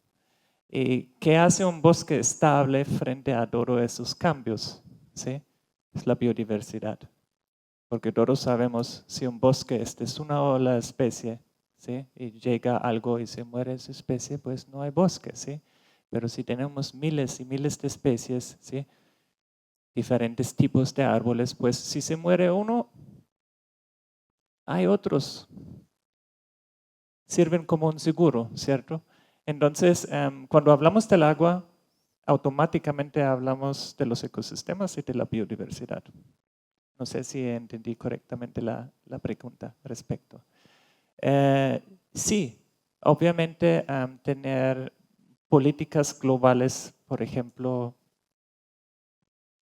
¿Y qué hace un bosque estable frente a todos esos cambios? ¿Sí? Es la biodiversidad. Porque todos sabemos, si un bosque es una sola especie, ¿sí? Y llega algo y se muere esa especie, pues no hay bosque, ¿sí? Pero si tenemos miles y miles de especies, ¿sí? Diferentes tipos de árboles, pues si se muere uno, hay otros. Sirven como un seguro, ¿cierto? Entonces, cuando hablamos del agua, automáticamente hablamos de los ecosistemas y de la biodiversidad. No sé si entendí correctamente la pregunta al respecto. Sí, obviamente tener políticas globales, por ejemplo,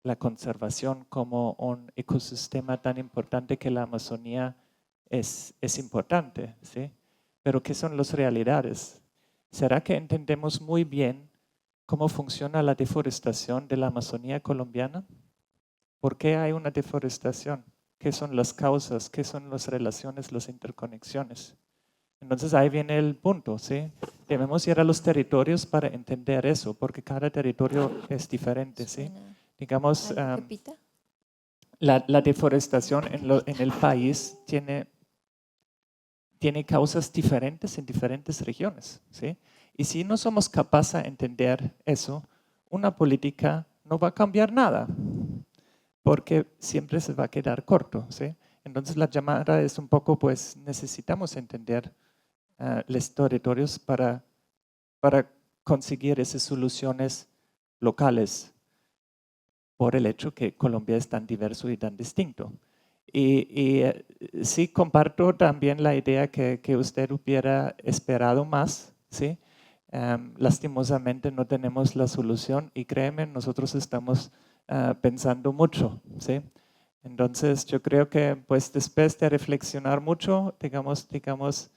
la conservación como un ecosistema tan importante que la Amazonía es importante, ¿sí? Pero ¿qué son las realidades? ¿Será que entendemos muy bien cómo funciona la deforestación de la Amazonía colombiana? ¿Por qué hay una deforestación? ¿Qué son las causas? ¿Qué son las relaciones, las interconexiones? Entonces ahí viene el punto, ¿sí? Debemos ir a los territorios para entender eso, porque cada territorio es diferente, ¿sí? Digamos, la deforestación en el país tiene causas diferentes en diferentes regiones, ¿sí? Y si no somos capaces de entender eso, una política no va a cambiar nada, porque siempre se va a quedar corto, ¿sí? Entonces la llamada es un poco, pues necesitamos entender los territorios para conseguir esas soluciones locales, por el hecho que Colombia es tan diverso y tan distinto. Y sí comparto también la idea que usted hubiera esperado más, ¿sí? Lastimosamente no tenemos la solución y créeme, nosotros estamos pensando mucho, ¿sí? Entonces yo creo que pues después de reflexionar mucho, digamos,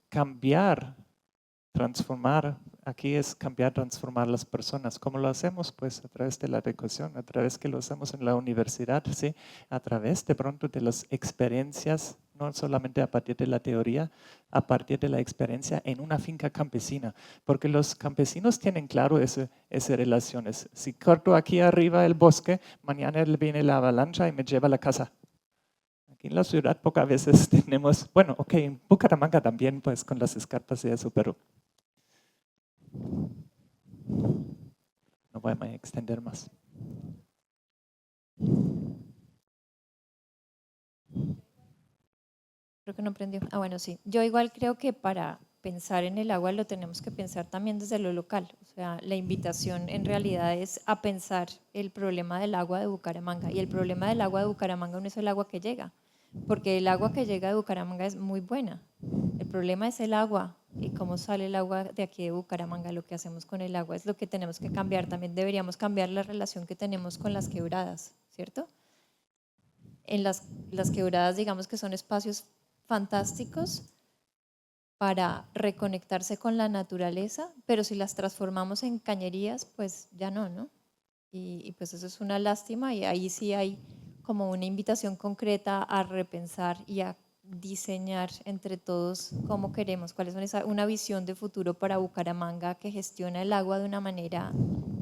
cambiar, transformar, aquí es cambiar, transformar las personas. ¿Cómo lo hacemos? Pues a través de la educación, a través que lo hacemos en la universidad, ¿sí? A través de pronto de las experiencias, no solamente a partir de la teoría, a partir de la experiencia en una finca campesina, porque los campesinos tienen claro esas relaciones. Si corto aquí arriba el bosque, mañana viene la avalancha y me lleva a la casa. Aquí en la ciudad pocas veces tenemos, bueno, ok, en Bucaramanga también, pues con las escarpas y eso, pero no voy a extender más. Creo que no prendió. Ah, bueno, sí. Yo igual creo que para pensar en el agua lo tenemos que pensar también desde lo local. O sea, la invitación en realidad es a pensar el problema del agua de Bucaramanga. Y el problema del agua de Bucaramanga no es el agua que llega, porque el agua que llega de Bucaramanga es muy buena. El problema es el agua y cómo sale el agua de aquí de Bucaramanga. Lo que hacemos con el agua es lo que tenemos que cambiar. También deberíamos cambiar la relación que tenemos con las quebradas, ¿cierto? En las quebradas, digamos que son espacios fantásticos para reconectarse con la naturaleza, pero si las transformamos en cañerías, pues ya no, ¿no? Y pues eso es una lástima y ahí sí hay como una invitación concreta a repensar y a diseñar entre todos cómo queremos, cuál es una visión de futuro para Bucaramanga que gestiona el agua de una manera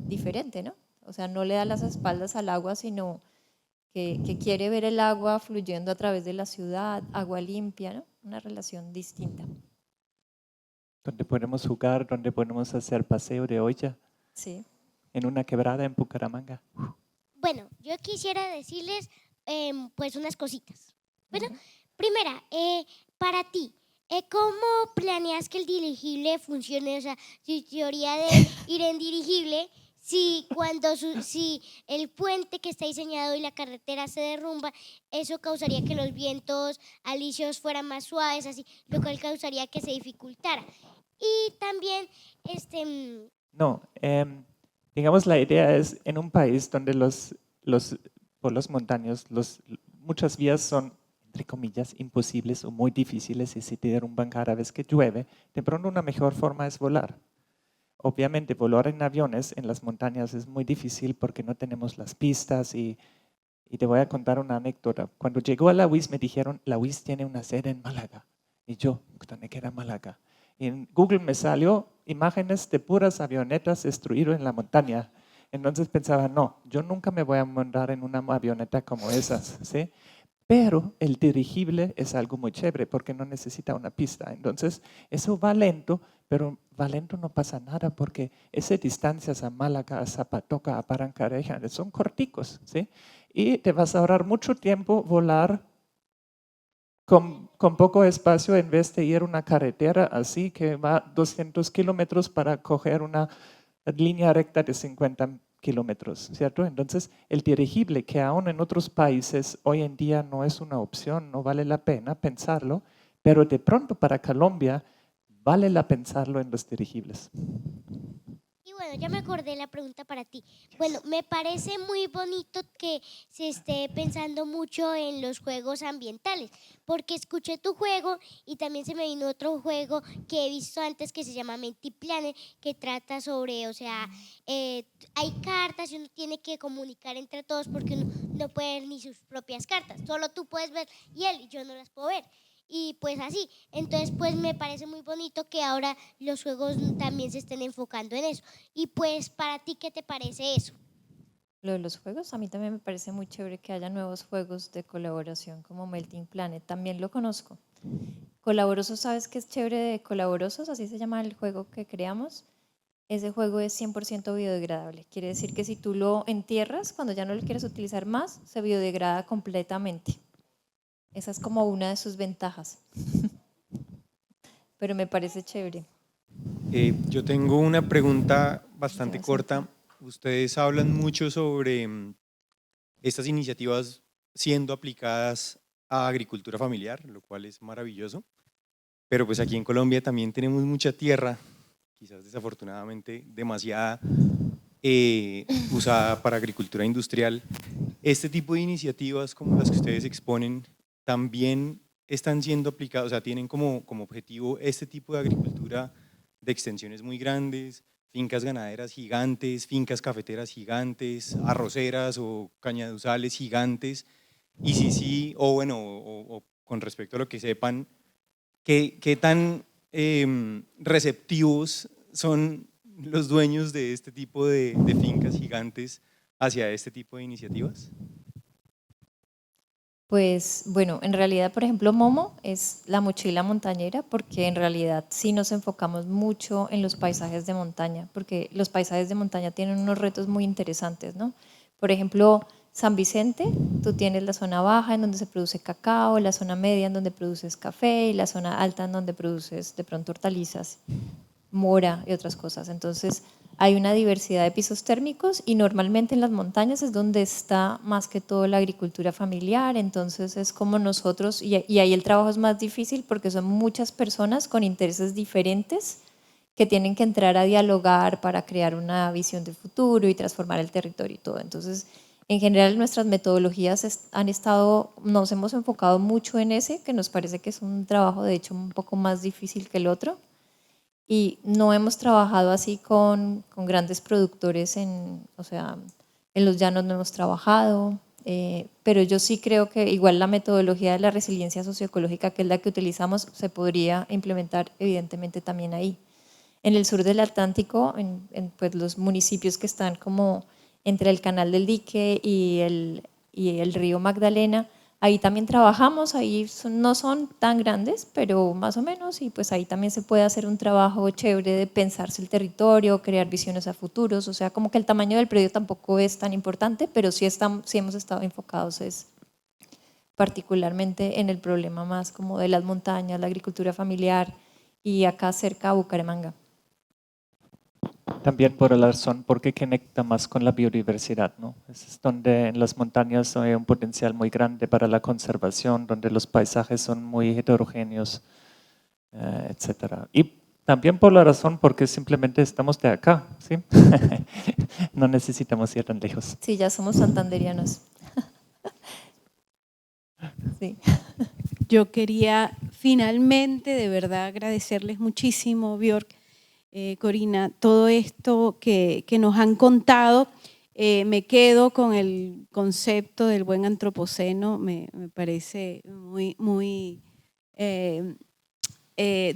diferente, ¿no? O sea, no le da las espaldas al agua, sino que quiere ver el agua fluyendo a través de la ciudad, agua limpia, ¿no? Una relación distinta. Donde podemos jugar, donde podemos hacer paseo de olla. Sí. En una quebrada en Bucaramanga. Bueno, yo quisiera decirles pues unas cositas. Bueno, primera, para ti, ¿cómo planeas que el dirigible funcione? O sea, tu teoría de ir en dirigible, si el puente que está diseñado y la carretera se derrumba, eso causaría que los vientos alisios fueran más suaves, así, lo cual causaría que se dificultara. Y también, No, digamos la idea es en un país donde por los montaños, muchas vías son, entre comillas, imposibles o muy difíciles y se derrumban cada vez que llueve, de pronto una mejor forma es volar. Obviamente volar en aviones en las montañas es muy difícil porque no tenemos las pistas y te voy a contar una anécdota. Cuando llegó a la UIS me dijeron, la UIS tiene una sede en Málaga. Y yo, ¿dónde queda Málaga? Y en Google me salió imágenes de puras avionetas destruidas en la montaña. Entonces pensaba, no, yo nunca me voy a montar en una avioneta como esas, ¿sí? Pero el dirigible es algo muy chévere porque no necesita una pista. Entonces, eso va lento, pero va lento no pasa nada porque esas distancias a Málaga, a Zapatoca, a Parancareja son corticos, ¿sí? Y te vas a ahorrar mucho tiempo volar con poco espacio en vez de ir a una carretera así que va 200 kilómetros para coger una línea recta de 50 kilómetros, ¿cierto? Entonces, el dirigible, que aún en otros países hoy en día no es una opción, no vale la pena pensarlo, pero de pronto para Colombia vale la pensarlo en los dirigibles. Y Bueno, ya me acordé la pregunta para ti. Bueno, me parece muy bonito que se esté pensando mucho en los juegos ambientales, porque escuché tu juego y también se me vino otro juego que he visto antes que se llama Mentiplanet, que trata sobre, o sea, hay cartas y uno tiene que comunicar entre todos porque uno no puede ver ni sus propias cartas, solo tú puedes ver y él y yo no las puedo ver. Y pues así, entonces pues me parece muy bonito que ahora los juegos también se estén enfocando en eso. Y pues para ti, ¿qué te parece eso? Lo de los juegos, a mí también me parece muy chévere que haya nuevos juegos de colaboración como Melting Planet, también lo conozco. Colaborosos, ¿sabes qué es chévere de Colaborosos? Así se llama el juego que creamos. Ese juego es 100% biodegradable, quiere decir que si tú lo entierras, cuando ya no lo quieres utilizar más, se biodegrada completamente. Esa es como una de sus ventajas. Pero me parece chévere. Yo tengo una pregunta bastante corta. Ustedes hablan mucho sobre estas iniciativas siendo aplicadas a agricultura familiar, lo cual es maravilloso. Pero pues aquí en Colombia también tenemos mucha tierra, quizás desafortunadamente demasiada, usada para agricultura industrial. Este tipo de iniciativas como las que ustedes exponen también están siendo aplicadas, o sea, tienen como objetivo este tipo de agricultura de extensiones muy grandes, fincas ganaderas gigantes, fincas cafeteras gigantes, arroceras o cañaduzales gigantes, y sí, o bueno, o con respecto a lo que sepan, ¿qué tan receptivos son los dueños de este tipo de fincas gigantes hacia este tipo de iniciativas? Pues bueno, en realidad, por ejemplo, Momo es la mochila montañera porque en realidad sí nos enfocamos mucho en los paisajes de montaña, porque los paisajes de montaña tienen unos retos muy interesantes, ¿no? Por ejemplo, San Vicente, tú tienes la zona baja en donde se produce cacao, la zona media en donde produces café y la zona alta en donde produces de pronto hortalizas, mora y otras cosas. Entonces hay una diversidad de pisos térmicos y normalmente en las montañas es donde está más que todo la agricultura familiar, entonces es como nosotros, y ahí el trabajo es más difícil porque son muchas personas con intereses diferentes que tienen que entrar a dialogar para crear una visión de futuro y transformar el territorio y todo. Entonces, en general nuestras metodologías nos hemos enfocado mucho en ese, que nos parece que es un trabajo de hecho un poco más difícil que el otro. Y no hemos trabajado así con grandes productores, o sea, en los llanos no hemos trabajado, pero yo sí creo que igual la metodología de la resiliencia socioecológica, que es la que utilizamos, se podría implementar evidentemente también ahí. En el sur del Atlántico, pues los municipios que están como entre el Canal del Dique y el río Magdalena, ahí también trabajamos, ahí no son tan grandes, pero más o menos, y pues ahí también se puede hacer un trabajo chévere de pensarse el territorio, crear visiones a futuros, o sea, como que el tamaño del predio tampoco es tan importante, pero sí hemos estado enfocados particularmente en el problema más como de las montañas, la agricultura familiar y acá cerca a Bucaramanga. También por la razón porque conecta más con la biodiversidad, ¿no? Es donde en las montañas hay un potencial muy grande para la conservación, donde los paisajes son muy heterogéneos, etc. Y también por la razón porque simplemente estamos de acá, ¿sí? No necesitamos ir tan lejos. Sí, ya somos santanderianos. Sí. Yo quería finalmente de verdad agradecerles muchísimo, Björk, Corina, todo esto que nos han contado. Me quedo con el concepto del buen antropoceno, me parece muy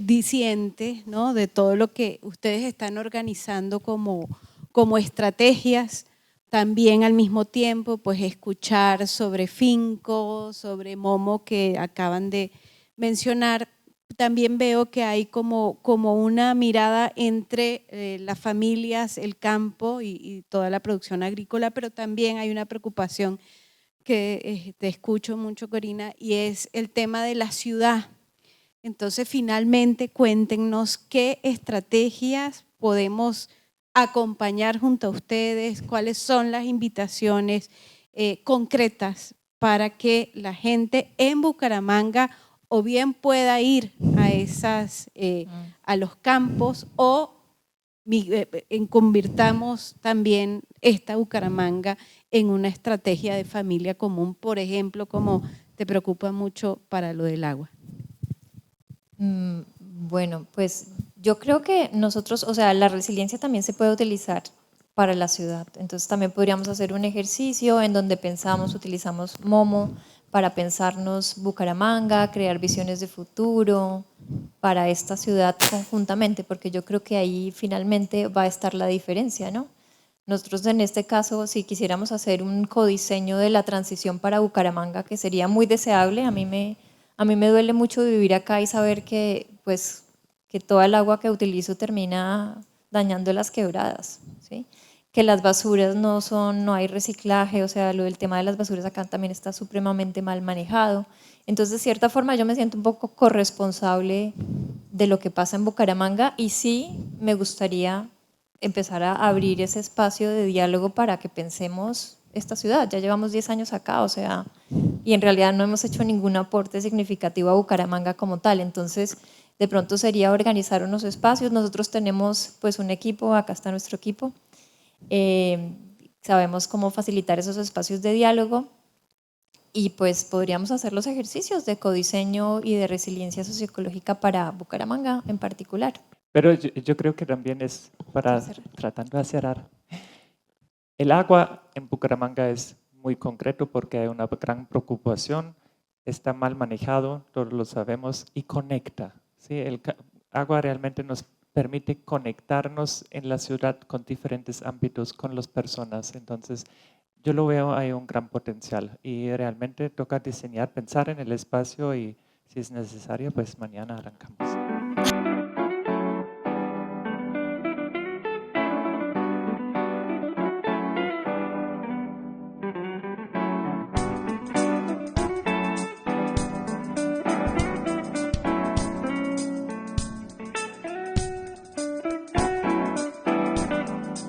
diciente, ¿no? De todo lo que ustedes están organizando como estrategias. También al mismo tiempo pues escuchar sobre Finco, sobre Momo que acaban de mencionar. También veo que hay como una mirada entre las familias, el campo y toda la producción agrícola, pero también hay una preocupación que te escucho mucho, Corina, y es el tema de la ciudad. Entonces, finalmente, cuéntenos qué estrategias podemos acompañar junto a ustedes, cuáles son las invitaciones concretas para que la gente en Bucaramanga o bien pueda ir a los campos o convirtamos también esta Bucaramanga en una estrategia de familia común, por ejemplo, como te preocupa mucho para lo del agua? Bueno, pues yo creo que nosotros, o sea, la resiliencia también se puede utilizar para la ciudad. Entonces también podríamos hacer un ejercicio en donde utilizamos Momo para pensarnos Bucaramanga, crear visiones de futuro para esta ciudad conjuntamente, porque yo creo que ahí finalmente va a estar la diferencia, ¿no? Nosotros en este caso, si quisiéramos hacer un codiseño de la transición para Bucaramanga, que sería muy deseable, a mí me duele mucho vivir acá y saber que, pues, que toda el agua que utilizo termina dañando las quebradas, ¿sí? Que las basuras no hay reciclaje, o sea, lo del tema de las basuras acá también está supremamente mal manejado. Entonces, de cierta forma, yo me siento un poco corresponsable de lo que pasa en Bucaramanga y sí me gustaría empezar a abrir ese espacio de diálogo para que pensemos esta ciudad. Ya llevamos 10 años acá, o sea, y en realidad no hemos hecho ningún aporte significativo a Bucaramanga como tal. Entonces, de pronto sería organizar unos espacios. Nosotros tenemos pues un equipo, acá está nuestro equipo. Sabemos cómo facilitar esos espacios de diálogo y pues podríamos hacer los ejercicios de codiseño y de resiliencia socioecológica para Bucaramanga en particular. Pero yo creo que también es para, tratando de cerrar, el agua en Bucaramanga es muy concreto porque hay una gran preocupación, está mal manejado, todos lo sabemos, y conecta. ¿Sí? El agua realmente nos permite conectarnos en la ciudad con diferentes ámbitos, con las personas. Entonces, yo lo veo, hay un gran potencial y realmente toca diseñar, pensar en el espacio y si es necesario, pues mañana arrancamos.